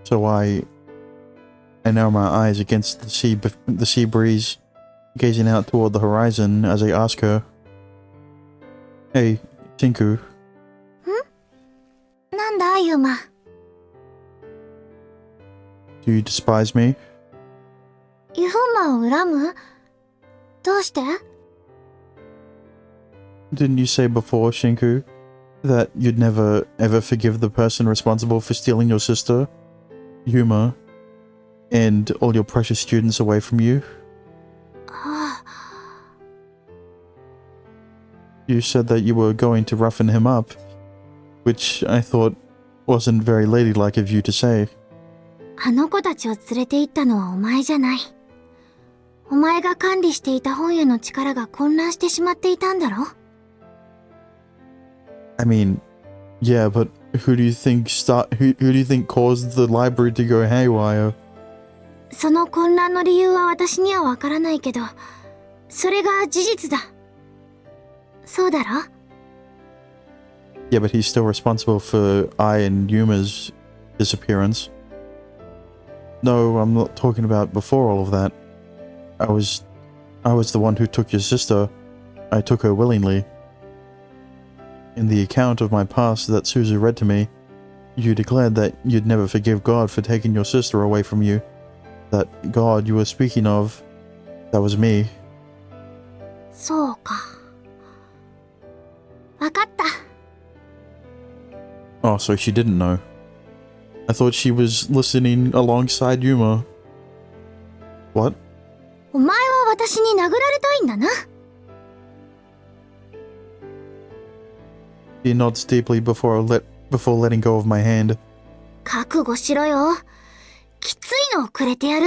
So I narrow my eyes against the sea breeze, gazing out toward the horizon as I ask her, "Hey, Shinku." なんだ、ユーマ。Do you despise me? ユーマを恨む？どうして？ Didn't you say before, Shinku, that you'd never ever forgive the person responsible for stealing your sister, Yuma, and all your precious students away from you? ああ、You said that you were going to roughen him up, which I thought wasn't very ladylike of you to say. あの子たちを連れて行ったのはお前じゃない。お前が管理していた本屋の力が混乱してしまっていたんだろ？ I mean, yeah, but who do you think caused the library to go haywire? その混乱の理由は私にはわからないけど、それが事実だ。そうだろ？ Yeah, but he's still responsible for I and Yuma's disappearance. No, I'm not talking about before all of that. I was the one who took your sister. I took her willingly. In the account of my past that Suzu read to me, you declared that you'd never forgive God for taking your sister away from you. That God you were speaking of, that was me. そうか。わかった。Oh, so she didn't know. I thought she was listening alongside Yuma. What? お前は私に殴られたいんだな。He nods deeply before letting go of my hand. 覚悟しろよ。きついのをくれてやる。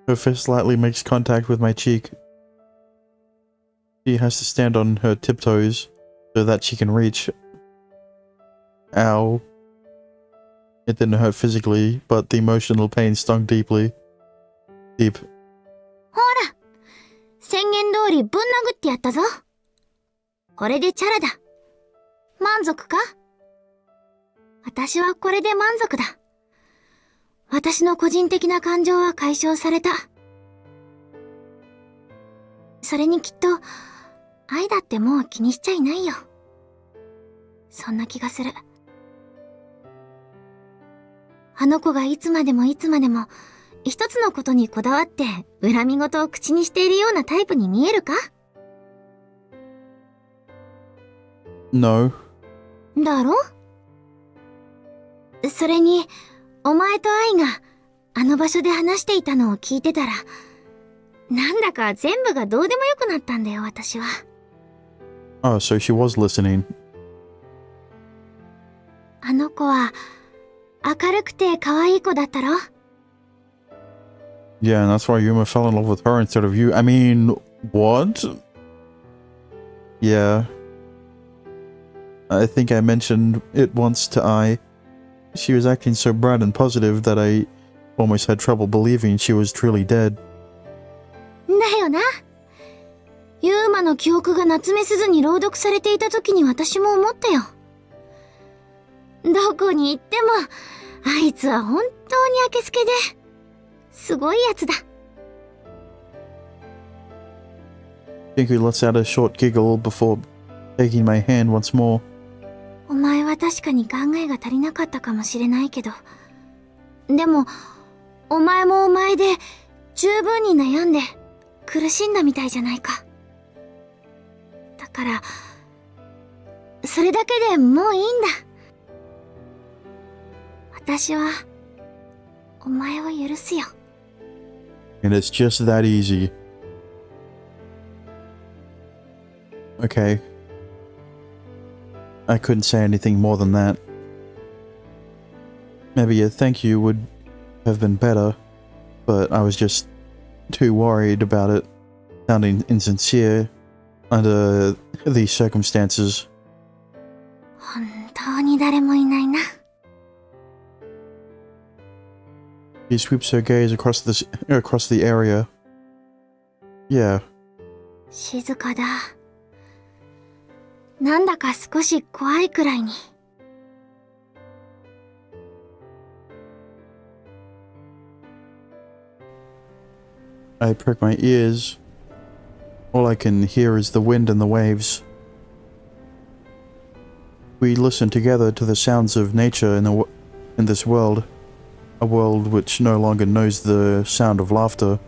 Her fist lightly makes contact with my cheek. She has to stand on her tiptoes so that she can reach. Ow. It didn't hurt physically, but the emotional pain stung deeply. Deep. ほら、宣言通りぶん殴ってやったぞ。これでチャラだ。満足か？私はこれで満足だ。私の個人的な感情は解消された。それにきっと、愛だってもう気にしちゃいないよ。そんな気がする。あの子がいつまでも一つのことにこだわって恨み事を口にしているようなタイプに見えるか？ No. だろ？それに、お前と愛があの場所で話していたのを聞いてたら、なんだか全部がどうでもよくなったんだよ、私は。Oh, so she was listening. あの子は明るくて可愛い子だったろ？ Yeah, and that's why Yuma fell in love with her instead of you. I mean, what? Yeah. I think I mentioned it once to Ai. She was acting so bright and positive that I almost had trouble believing she was truly dead. だよな。ユーマの記憶が夏目鈴に朗読されていた時に私も思ったよ。どこに行っても、あいつは本当にあけすけで、すごいやつだ。Kinko lets out a short giggle before taking my hand once more. お前は確かに考えが足りなかったかもしれないけど、でも、お前もお前で十分に悩んで苦しんだみたいじゃないか。だから、それだけでもういいんだ。私は、お前を許すよ。And it's just that easy. Okay. I couldn't say anything more than that. Maybe a thank you would have been better, but I was just too worried about it sounding insincere under these circumstances. 本当に誰もいないな。He sweeps her gaze across the area. Yeah. 静かだ。なんだか少し怖いくらいに。I prick my ears. All I can hear is the wind and the waves. We listen together to the sounds of nature in this world. A world which no longer knows the sound of laughter,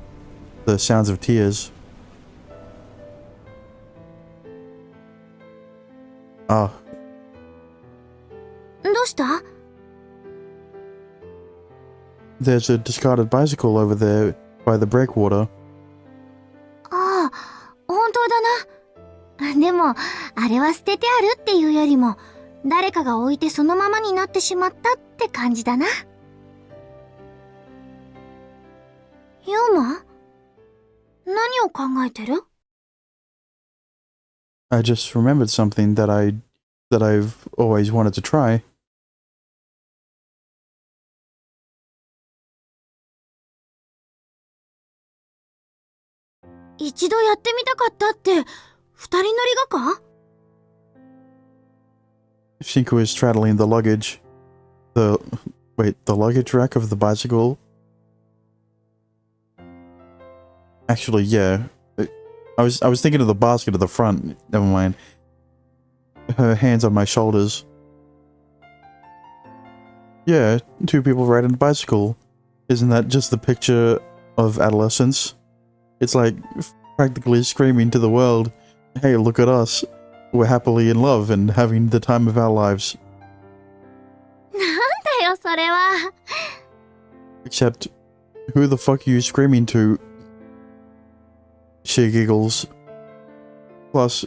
the sounds of tears. Ah, どうした？ there's a discarded bicycle over there by the breakwater. ああ、本当だな。でも、あれは捨ててあるっていうよりも、誰かが置いてそのままになってしまったって感じだな。ユーマ？何を考えてる？ I just remembered something that I've always wanted to try. 一度やってみたかったって、二人乗りがか？ Shinku is straddling the luggage. The luggage rack of the bicycle? Actually, yeah. I was thinking of the basket at the front. Never mind. Her hands on my shoulders. Yeah, two people riding a bicycle. Isn't that just the picture of adolescence? It's like practically screaming to the world, hey, look at us. We're happily in love and having the time of our lives. なんだよ、それは。 Except, who the fuck are you screaming to? She giggles. Plus,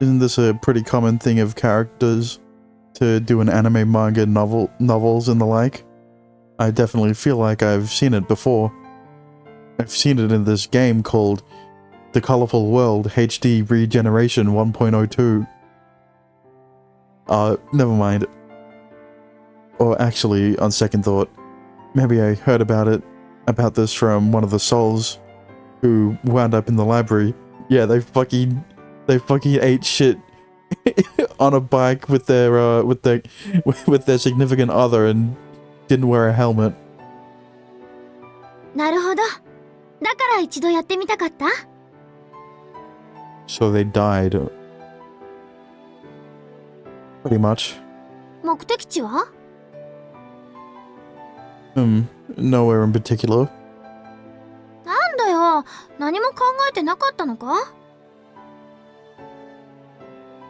isn't this a pretty common thing of characters to do in anime, manga, novels and the like? I definitely feel like I've seen it before. I've seen it in this game called The Colorful World HD Regeneration 1.02. Never mind. Or actually, on second thought, maybe I heard about this from one of the souls who wound up in the library. Yeah, they fucking ate shit on a bike with their significant other and didn't wear a helmet. なるほど。だから一度やってみたかった？ So they died. Pretty much. 目的地は？ Nowhere in particular. なんだよ、何も考えてなかったのか？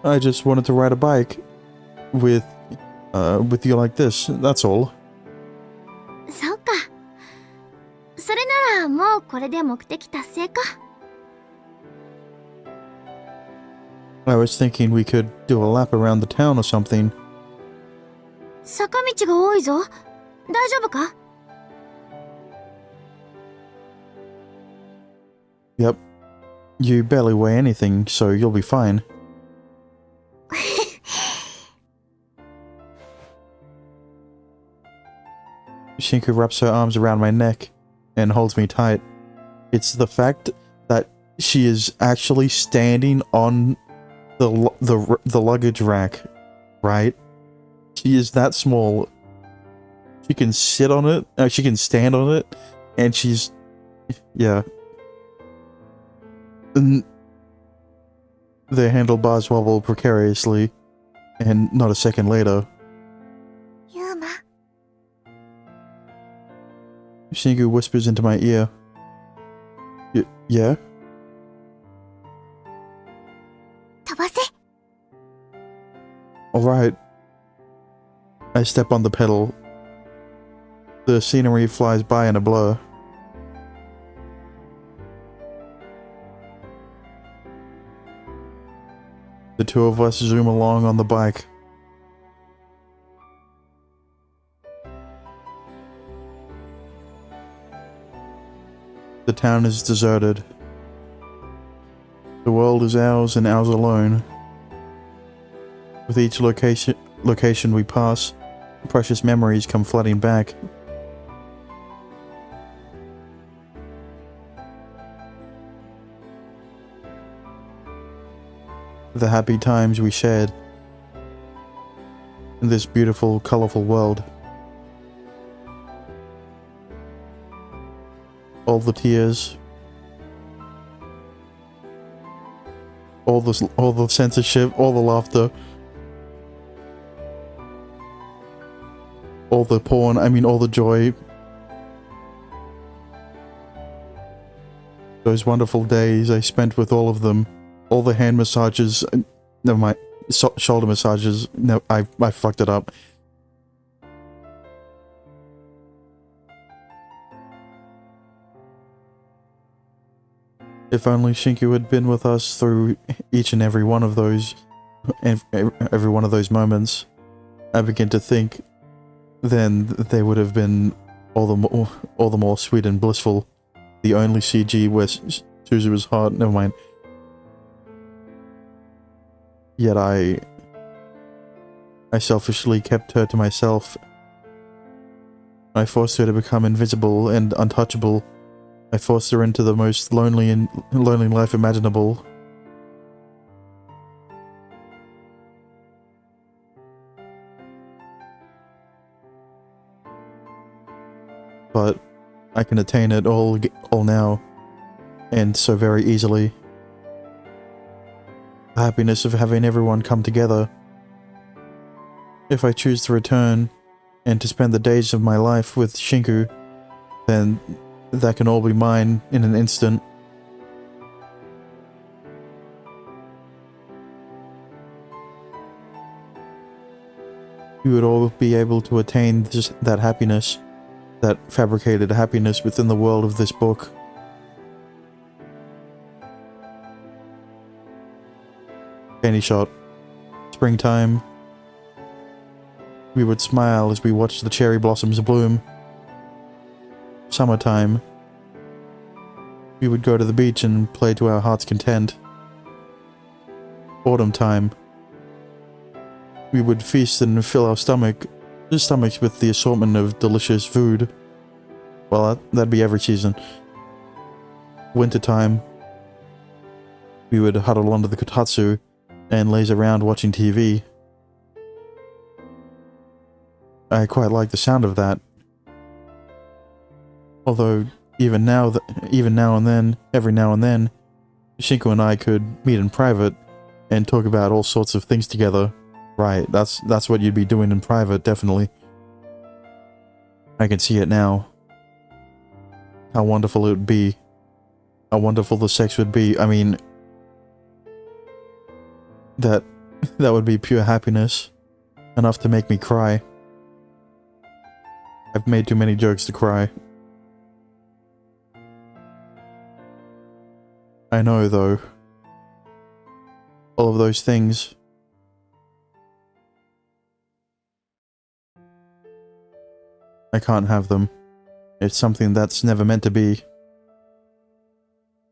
I just wanted to ride a bike with you like this. That's all. そうか。それならもうこれで目的達成か。 I was thinking we could do a lap around the town or something. 坂道が多いぞ。大丈夫か？ Yep. You barely weigh anything, so you'll be fine. Shinku wraps her arms around my neck and holds me tight. It's the fact that she is actually standing on the luggage rack, right? She is that small. She can sit on it, she can stand on it, and she's, yeah. And the handlebars wobble precariously, and not a second later, ユーマ、 Shinku whispers into my ear. Yeah? 飛ばせ。 Alright. I step on the pedal. The scenery flies by in a blur. The two of us zoom along on the bike. The town is deserted. The world is ours and ours alone. With each location we pass, precious memories come flooding back. The happy times we shared in this beautiful, colorful world. All the tears, all the censorship, all the laughter, all the porn, I mean all the joy. Those wonderful days I spent with all of them. All the hand massages, never mind, shoulder massages, no, I fucked it up. If only Shinku had been with us through each and every one of those, every one of those moments, I begin to think, then they would have been all the more sweet and blissful. The only CG where Suzu's heart, never mind. Yet I selfishly kept her to myself. I forced her to become invisible and untouchable. I forced her into the most lonely life imaginable. But I can attain it all now, and so very easily. The happiness of having everyone come together. If I choose to return and to spend the days of my life with Shinku, then that can all be mine in an instant. We would all be able to attain that happiness, that fabricated happiness within the world of this book. Penny shot. Springtime. We would smile as we watched the cherry blossoms bloom. Summertime. We would go to the beach and play to our heart's content. Autumn time. We would feast and fill our stomachs with the assortment of delicious food. Well, that'd be every season. Wintertime. We would huddle under the kotatsu and laze around watching TV. I quite like the sound of that. Although, every now and then, Shinku and I could meet in private and talk about all sorts of things together. Right, that's what you'd be doing in private, definitely. I can see it now. How wonderful it would be. How wonderful the sex would be. I mean, that would be pure happiness. Enough to make me cry. I've made too many jokes to cry. I know, though. All of those things. I can't have them. It's something that's never meant to be.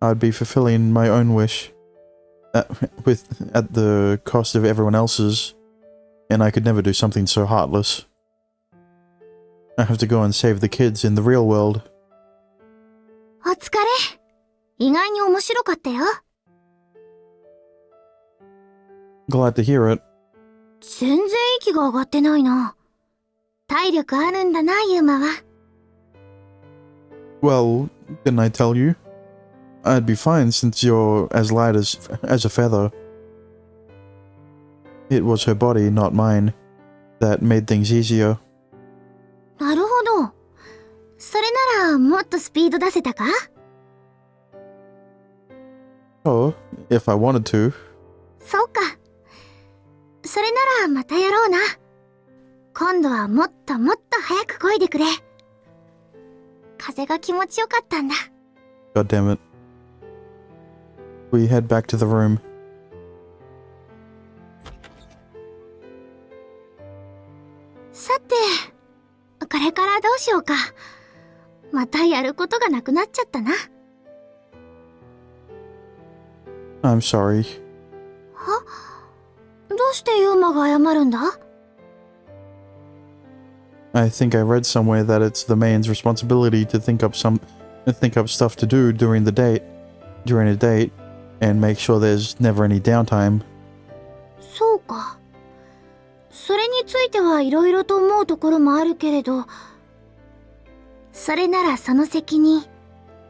I'd be fulfilling my own wish at the cost of everyone else's, and I could never do something so heartless. I have to go and save the kids in the real world. お疲れ。意外に面白かったよ。Glad to hear it. 全然息が上がってないな。体力あるんだな、ユーマは。Well, didn't I tell you? I'd be fine since you're as light as a feather. It was her body, not mine, that made things easier. なるほど。それならもっとスピード出せたか？ Oh, if I wanted to. そうか。それならまたやろうな。今度はもっともっと早く漕いでくれ。風が気持ちよかったんだ。God damn it. We head back to the room. さて、これからどうしようか。またやることがなくなっちゃったな。I'm sorry. どうしてユーマが謝るんだ？ I think I read somewhere that it's the man's responsibility to think up stuff to do during a date, and make sure there's never any downtime. そうか。それについてはいろいろと思うところもあるけれど、それならその責任、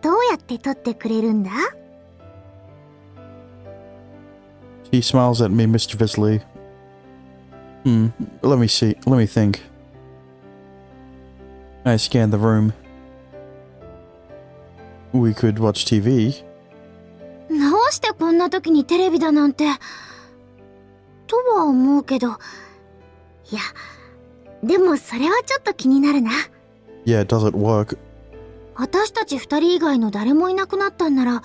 どうやって取ってくれるんだ？ He smiles at me mischievously. Let me think. I scan the room. We could watch TV. どうしてこんな時にテレビだなんて。とは思うけど。いや、でもそれはちょっと気になるな。Yeah, does it work? 私たち二人以外の誰もいなくなったんなら、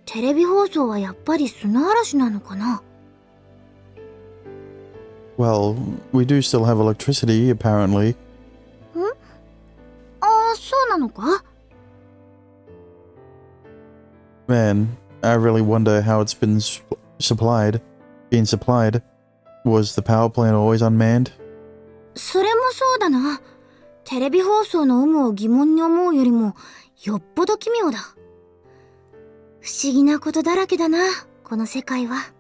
テレビ放送はやっぱり砂嵐なのかな？ Well, we do still have electricity, apparently. ああ、そうなのか？ Man, I really wonder how it's been supplied. Was the power plant always unmanned? それもそうだな。テレビ放送の有無を疑問に思うよりも、よっぽど奇妙だ。不思議なことだらけだな、この世界は。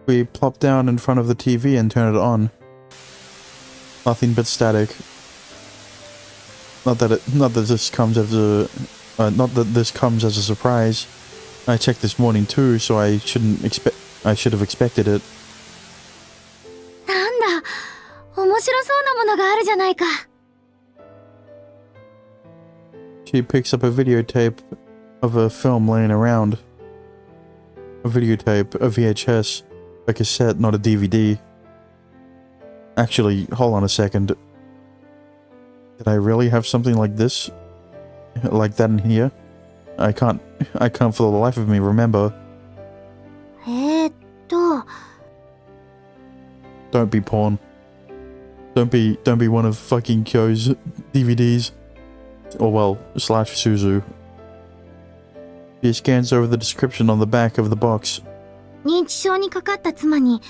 We plop down in front of the TV and turn it on. Nothing but static. Not that this comes as a surprise. I checked this morning too, so I should have expected it. なんだ、面白そうなものがあるじゃないか。She picks up a videotape of a film laying around. A videotape, a VHS, a cassette, not a DVD. Actually, hold on a second. Did I really have something like this? Like that in here? I can't for the life of me remember. Don't be porn. Don't be one of fucking Kyo's DVDs. Or well, / Suzu. She scans over the description on the back of the box. 認知症にかかった妻に、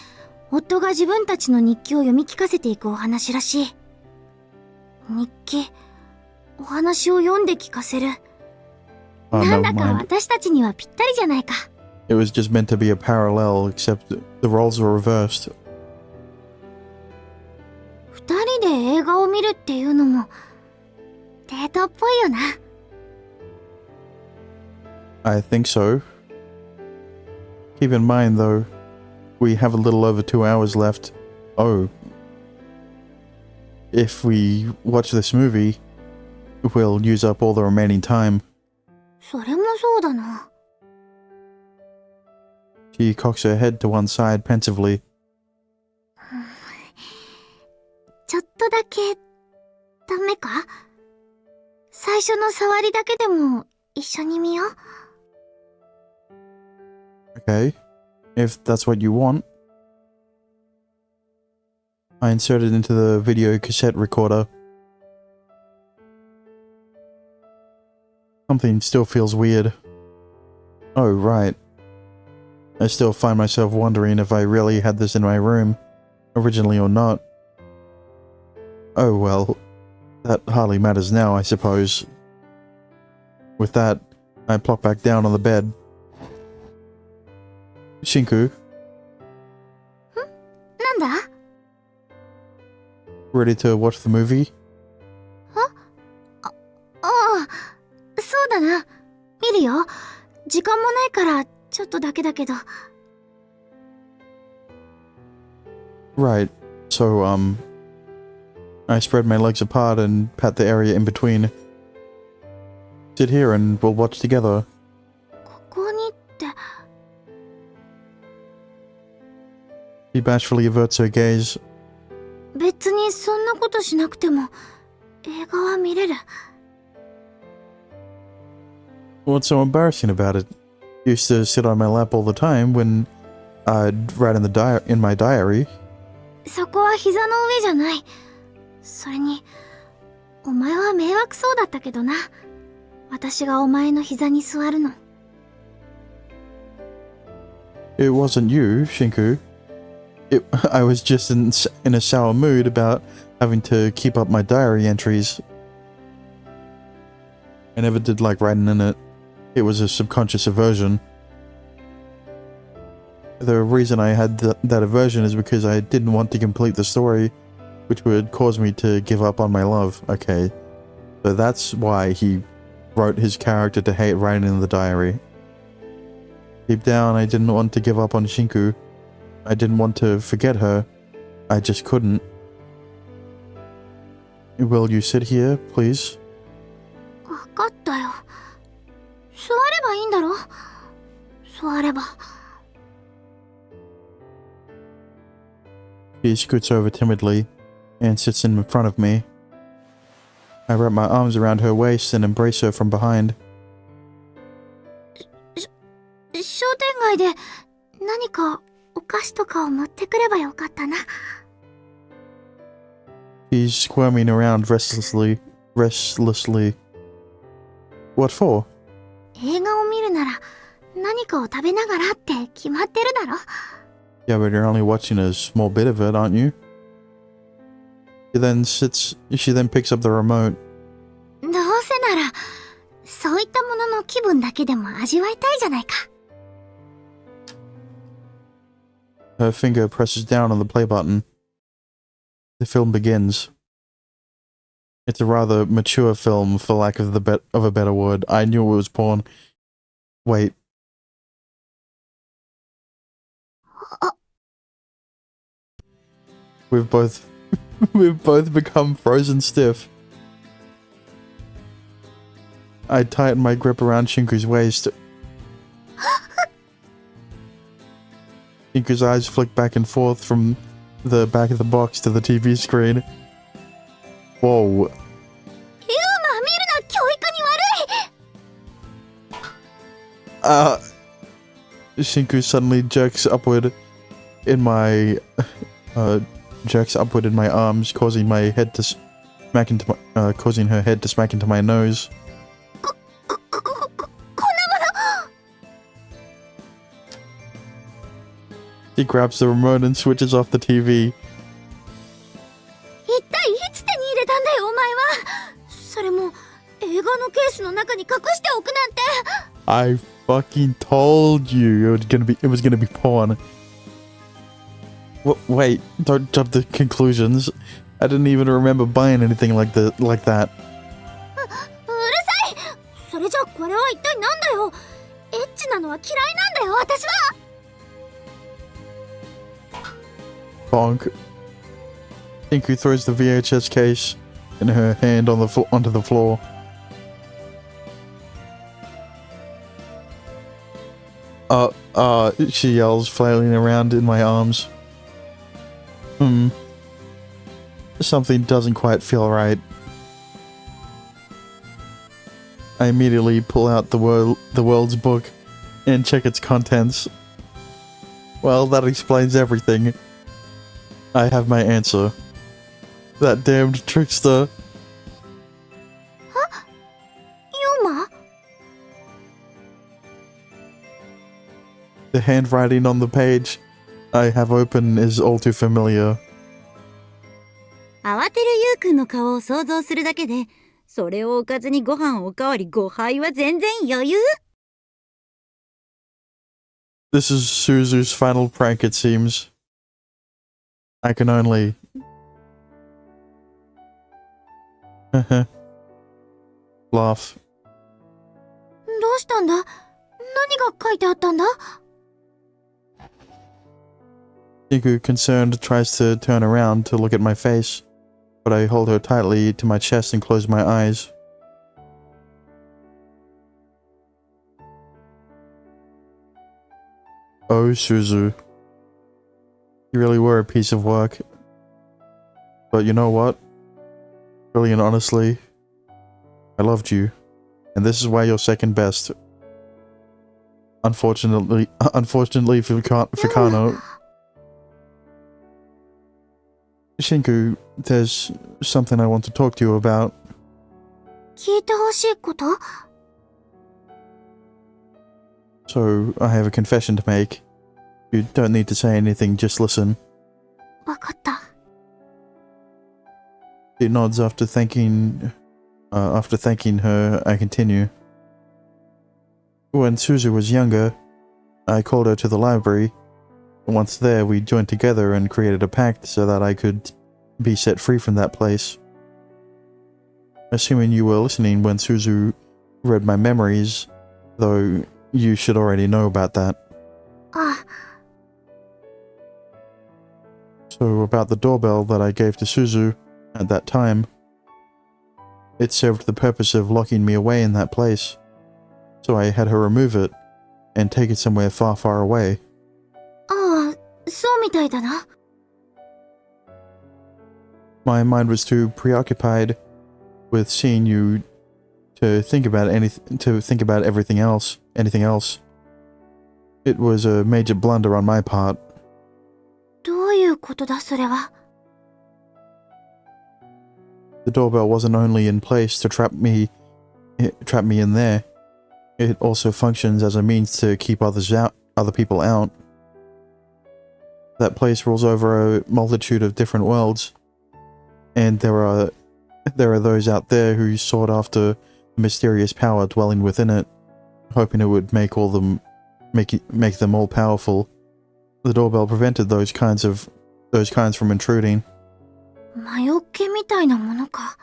夫が自分たちの日記を読み聞かせていくお話らしい。日記、お話を読んで聞かせる。Oh, なん never だか mind. 私たちにはぴったりじゃないか。It was just meant to be a parallel, except the roles were reversed. 二人で映画を見るっていうのも、デートっぽいよな。I think so. Keep in mind, though, we have a little over 2 hours left. Oh. If we watch this movie, we'll use up all the remaining time. それもそうだな。She cocks her head to one side pensively. ちょっとだけ、ダメか？最初の触りだけでも一緒に見よう。Okay, if that's what you want. I insert it into the video cassette recorder. Something still feels weird. Oh, right. I still find myself wondering if I really had this in my room, originally or not. Oh well, that hardly matters now, I suppose. With that, I plop back down on the bed. Shinku, なんだ ready to watch the movie? ああ、そうだな。見るよ。時間もないから、ちょっとだけだけど。Right. So, I spread my legs apart and pat the area in between. Sit here and we'll watch together. ここにって。 She bashfully averts her gaze. 別にそんなことしなくても、映画は見れる。 What's so embarrassing about it? Used to sit on my lap all the time when I'd write in my diary. そこは膝の上じゃない。それに、お前は迷惑そうだったけどな。私がお前の膝に座るの。 It wasn't you, Shinku. I was just in a sour mood about having to keep up my diary entries. I never did like writing in it. It was a subconscious aversion. The reason I had that aversion is because I didn't want to complete the story, which would cause me to give up on my love. Okay, so that's why he wrote his character to hate writing in the diary. Deep down, I didn't want to give up on Shinku. I didn't want to forget her. I just couldn't. Will you sit here, please? わかったよ。座ればいいんだろ。座れば。 He scoots over timidly and sits in front of me. I wrap my arms around her waist and embrace her from behind. 商店街で何かお菓子とかを持ってくればよかったな。 He's squirming around restlessly. What for? 映画を見るなら何かを食べながらって決まってるだろ。 Yeah, but you're only watching a small bit of it, aren't you? She then picks up the remote. どうせならそういったものの気分だけでも味わいたいじゃないか。 Her finger presses down on the play button. The film begins. It's a rather mature film, for lack of a better word. I knew it was porn. Wait. We've both become frozen stiff. I tighten my grip around Shinku's waist. Shinku's eyes flick back and forth from the back of the box to the TV screen. Whoa. ユーマ見るな、教育に悪い。 Shinku suddenly jerks upward in my arms, causing her head to smack into my nose. こんなもの。 He grabs the remote and switches off the TV. 一体いつ手に入れたんだよ、お前は。それも映画のケースの中に隠しておくなんて。 I fucking told you it was gonna be porn. Wait, don't jump to conclusions. I didn't even remember buying anything like that. うるさい。それじゃこれは一体なんだよ。エッチなのは嫌いなんだよ、私は。 Bonk. Shinku throws the VHS case in her hand onto the floor. She yells, flailing around in my arms. Something doesn't quite feel right. I immediately pull out the world's book and check its contents. Well, that explains everything. I have my answer. That damned trickster. ユーマ？ The handwriting on the page I have open is all too familiar. くんの顔を想像するだけで、それをおかずにご飯おかわり5杯は全然余裕。This is Suzu's final prank, it seems. I can only... laugh. どうしたんだ？何が書いてあったんだ？ Niku, concerned, tries to turn around to look at my face, but I hold her tightly to my chest and close my eyes. Oh, Suzu. You really were a piece of work. But you know what? Really and honestly, I loved you. And this is why you're second best. Unfortunately for Kano. Shinku, there's something I want to talk to you about. 聞いてほしいこと？ So, I have a confession to make. You don't need to say anything, just listen. わかった。She nods after thanking her, I continue. When Suzu was younger, I called her to the library. Once there, we joined together and created a pact so that I could be set free from that place. Assuming you were listening when Suzu read my memories, though you should already know about that. あ、 So about the doorbell that I gave to Suzu at that time. It served the purpose of locking me away in that place. So I had her remove it and take it somewhere far, far away. ああ、そうみたいだな。 My mind was too preoccupied with seeing you to think about anything else. It was a major blunder on my part. どういうことだそれは？ The doorbell wasn't only in place to trap me in there. It also functions as a means to keep other people out. That place rules over a multitude of different worlds, and there are those out there who sought after the mysterious power dwelling within it, hoping it would make them all powerful. The doorbell prevented those kinds from intruding. 魔除けみたいなものか。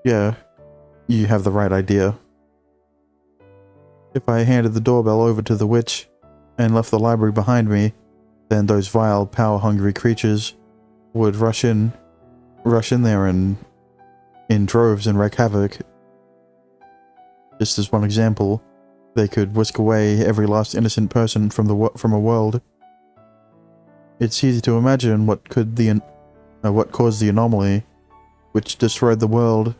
Yeah, you have the right idea. If I handed the doorbell over to the witch and left the library behind me, then those vile, power-hungry creatures would rush in there and in droves and wreak havoc. Just as one example, they could whisk away every last innocent person from a world. It's easy to imagine what caused the anomaly, which destroyed the world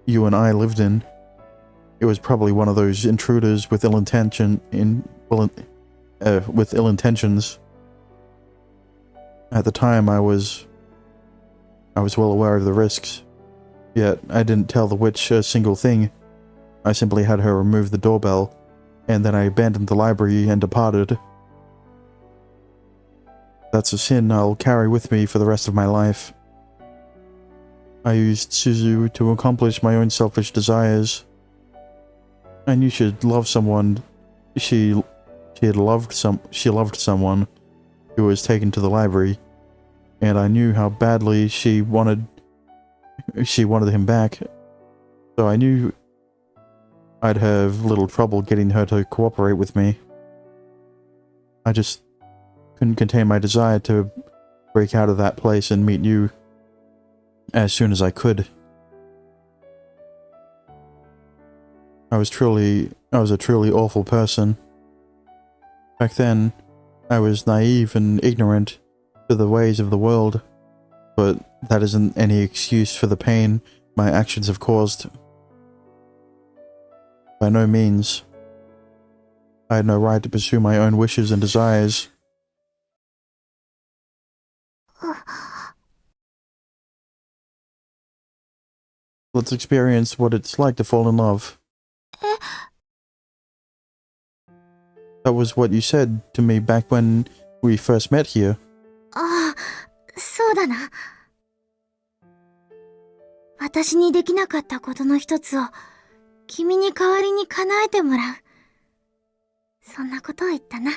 you and I lived in. It was probably one of those intruders with ill intentions. At the time, I was well aware of the risks, yet I didn't tell the witch a single thing. I simply had her remove the doorbell, and then I abandoned the library and departed. That's a sin I'll carry with me for the rest of my life. I used Suzu to accomplish my own selfish desires. I knew she'd love someone. She loved someone who was taken to the library, and I knew how badly she wanted him back. So I knew I'd have little trouble getting her to cooperate with me. I just couldn't contain my desire to break out of that place and meet you as soon as I could. I was a truly awful person. Back then, I was naive and ignorant to the ways of the world, but that isn't any excuse for the pain my actions have caused. By no means. I had no right to pursue my own wishes and desires. Let's experience what it's like to fall in love. That was what you said to me back when we first met here. ああ、そうだな。私にできなかったことの一つを君に代わりに叶えてもらう。そんなことを言ったな。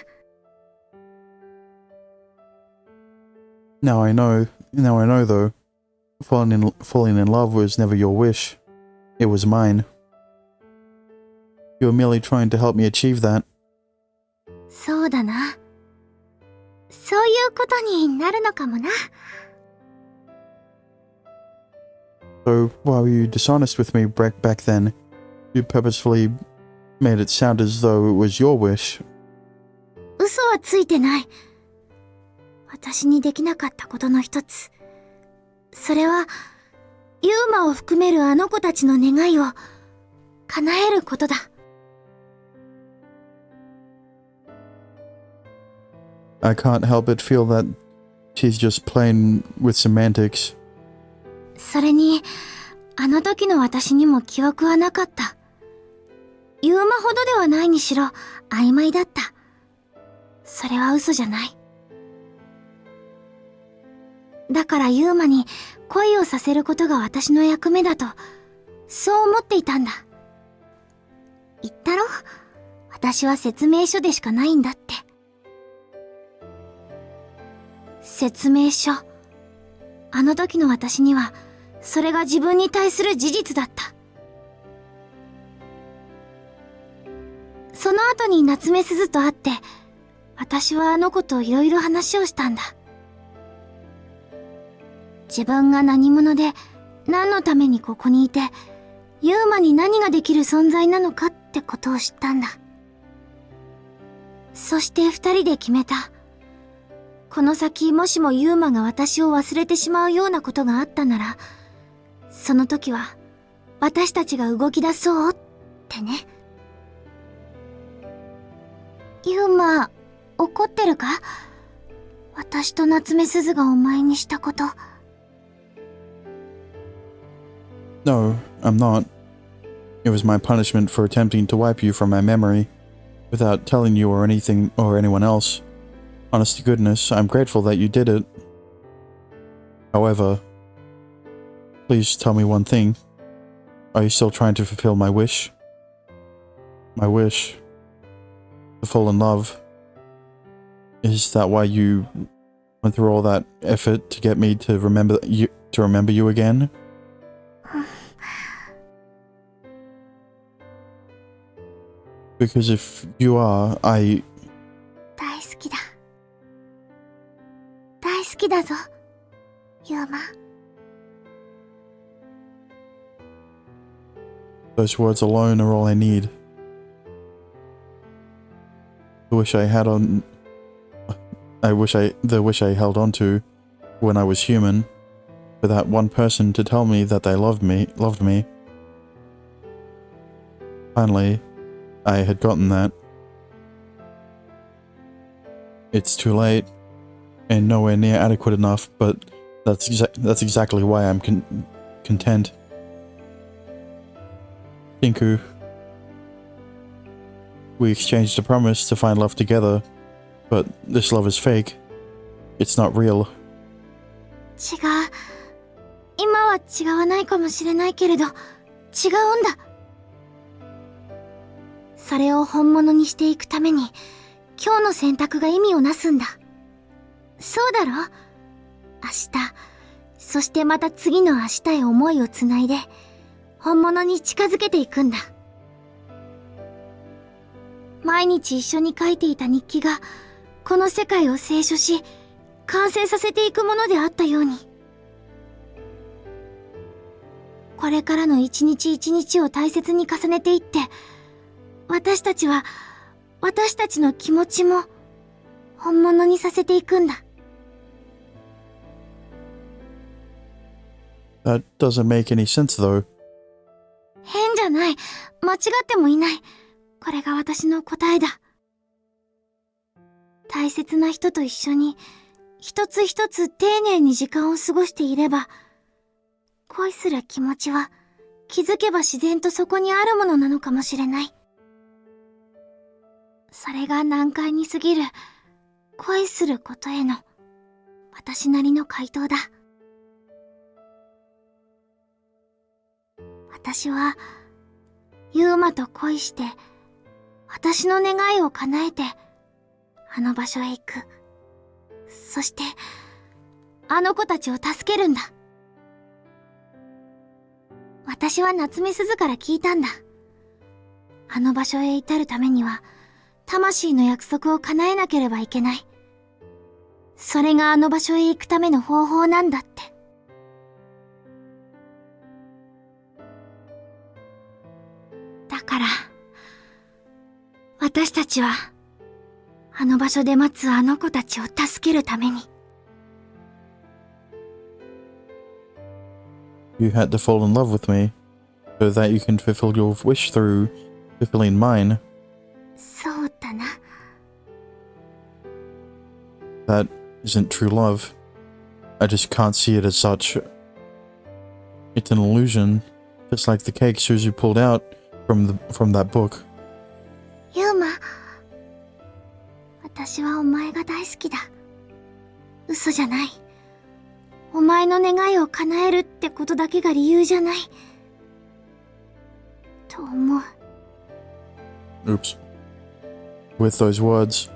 Now I know though, falling in love was never your wish. It was mine. You were merely trying to help me achieve that. そうだな。そういうことになるのかもな。So why were you dishonest with me back then? You purposefully made it sound as though it was your wish. 嘘はついてない。私にできなかったことの一つ。それは、ユーマを含めるあの子たちの願いを叶えることだ。I can't help but feel that she's just playing with semantics. それに、あの時の私にも記憶はなかった。ユーマほどではないにしろ、曖昧だった。それは嘘じゃない。だからユーマに恋をさせることが私の役目だと、そう思っていたんだ。言ったろ？私は説明書でしかないんだって。説明書。あの時の私には、それが自分に対する事実だった。その後に夏目すずと会って、私はあの子といろいろ話をしたんだ。自分が何者で、何のためにここにいて、ユーマに何ができる存在なのかってことを知ったんだ。そして二人で決めた。この先もしもユーマが私を忘れてしまうようなことがあったなら、その時は私たちが動き出そうってね。ユーマ、怒ってるか？私と夏目すずがお前にしたこと。No, I'm not. It was my punishment for attempting to wipe you from my memory, without telling you or anyone else. Honest to goodness, I'm grateful that you did it. However, please tell me one thing. Are you still trying to fulfill my wish? My wish to fall in love. Is that why you went through all that effort to get me to remember you again? Because if you are, 大好きだ。大好きだぞ、ユーマ。Those words alone are all I need. The wish I held on to when I was human, for that one person to tell me that they loved me. Finally, I had gotten that. It's too late, and nowhere near adequate enough, but that's exactly why I'm content. Tinku, we exchanged a promise to find love together, but this love is fake. It's not real. 違う。今は違わないかもしれないけれど、違うんだ。それを本物にしていくために、今日の選択が意味をなすんだ。そうだろ？明日、そしてまた次の明日へ思いをつないで、本物に近づけていくんだ。毎日一緒に書いていた日記が、この世界を清書し、完成させていくものであったように。これからの一日一日を大切に重ねていって、私たちは、私たちの気持ちも、本物にさせていくんだ。That doesn't make any sense though. 変じゃない。間違ってもいない。これが私の答えだ。大切な人と一緒に、一つ一つ丁寧に時間を過ごしていれば、恋する気持ちは、気づけば自然とそこにあるものなのかもしれない。それが難解に過ぎる、恋することへの、私なりの回答だ。私は、ユーマと恋して、私の願いを叶えて、あの場所へ行く。そして、あの子たちを助けるんだ。私は夏目鈴から聞いたんだ。あの場所へ至るためには、魂の約束を叶えなければいけない。それがあの場所へ行くための方法なんだって。だから、私たちは、あの場所で待つあの子たちを助けるために。You had to fall in love with me, so that you can fulfill your wish through fulfilling mine. そうだな。That isn't true love. I just can't see it as such. It's an illusion, just like the cake Suzu pulled out from that book. ユーマ、私はお前が大好きだ。嘘じゃない。お前の願いを叶えるってことだけが理由じゃない。と思う。Oops. With those words,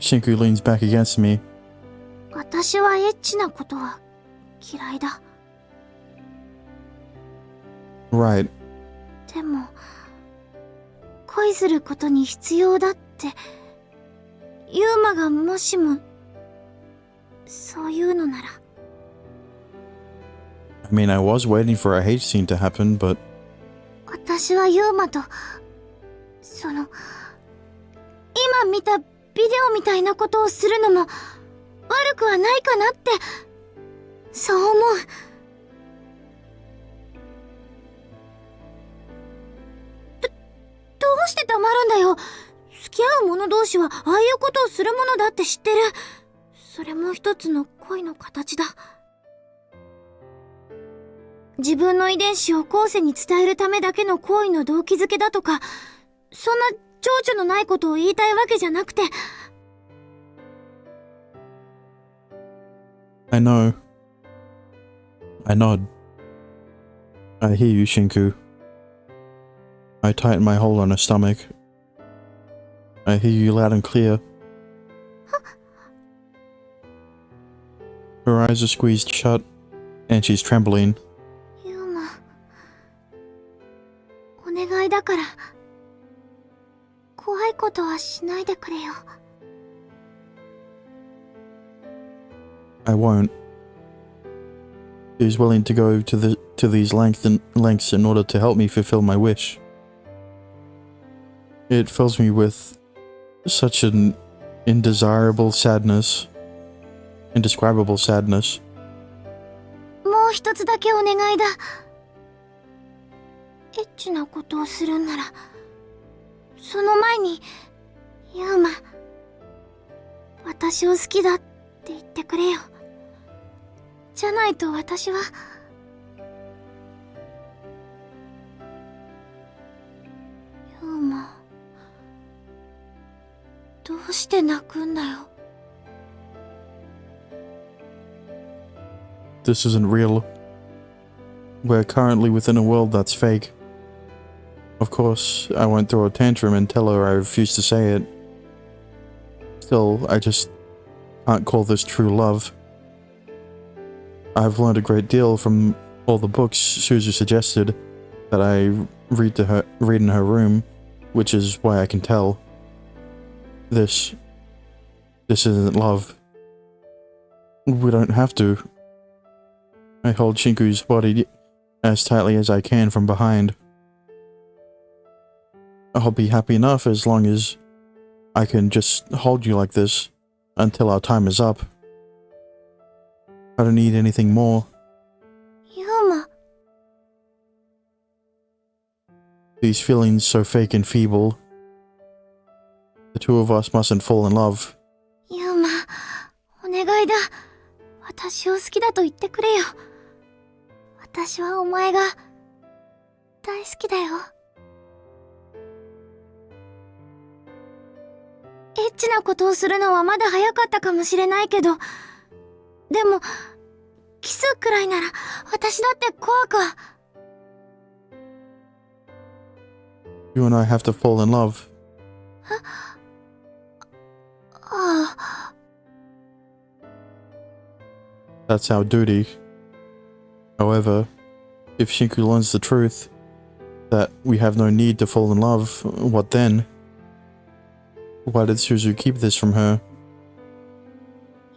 Shinku leans back against me. 私はエッチなことは嫌いだ。Right. でも、恋することに必要だって、ユーマがもしも、そういうのなら。I mean, I was waiting for a hate scene to happen, but 私はユーマと、今見たビデオみたいなことをするのも悪くはないかなって、そう思う。どうして黙るんだよ。付き合う者同士はああいうことをするものだって知ってる。それも一つの恋の形だ。自分の遺伝子を後世に伝えるためだけの行為の動機づけだとか、そんな情緒のないことを言いたいわけじゃなくて。I know. I nod. I hear you, Shinku. I tighten my hold on her stomach. I hear you loud and clear. Her eyes are squeezed shut, and she's trembling. ユーマ、お願いだから、怖いことはしないでくれよ。I won't. She's willing to go to these lengths in order to help me fulfill my wish. It fills me with such an indescribable sadness. もう一つだけお願いだ。エッチなことをするんなら、その前に、ユーマ、私を好きだって言ってくれよ。じゃないと私は。ユーマ、どうして泣くんだよ。This isn't real. We're currently within a world that's fake. Of course, I won't throw a tantrum and tell her I refuse to say it. Still, I just can't call this true love. I've learned a great deal from all the books Suzu suggested that I read in her room, which is why I can tell. This isn't love. We don't have to. I hold Shinku's body as tightly as I can from behind. I'll be happy enough as long as I can just hold you like this until our time is up. I don't need anything more. ユーマ、 These feelings so fake and feeble. The two of us mustn't fall in love. ユーマ、お願いだ。私を好きだと言ってくれよ。私はお前が大好きだよ。エッチなことをするのはまだ早かったかもしれないけど、でもキスくらいなら私だって怖くは。You and I have to fall in love. That's our duty. However, if Shinku learns the truth, that we have no need to fall in love, what then? Why did Suzu keep this from her?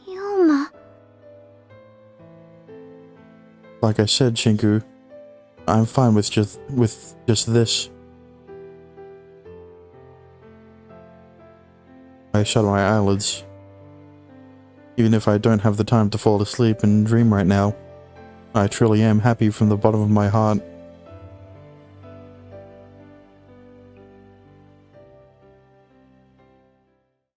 Yuma. Like I said, Shinku, I'm fine with just this. I shut my eyelids. Even if I don't have the time to fall asleep and dream right now, I truly am happy from the bottom of my heart.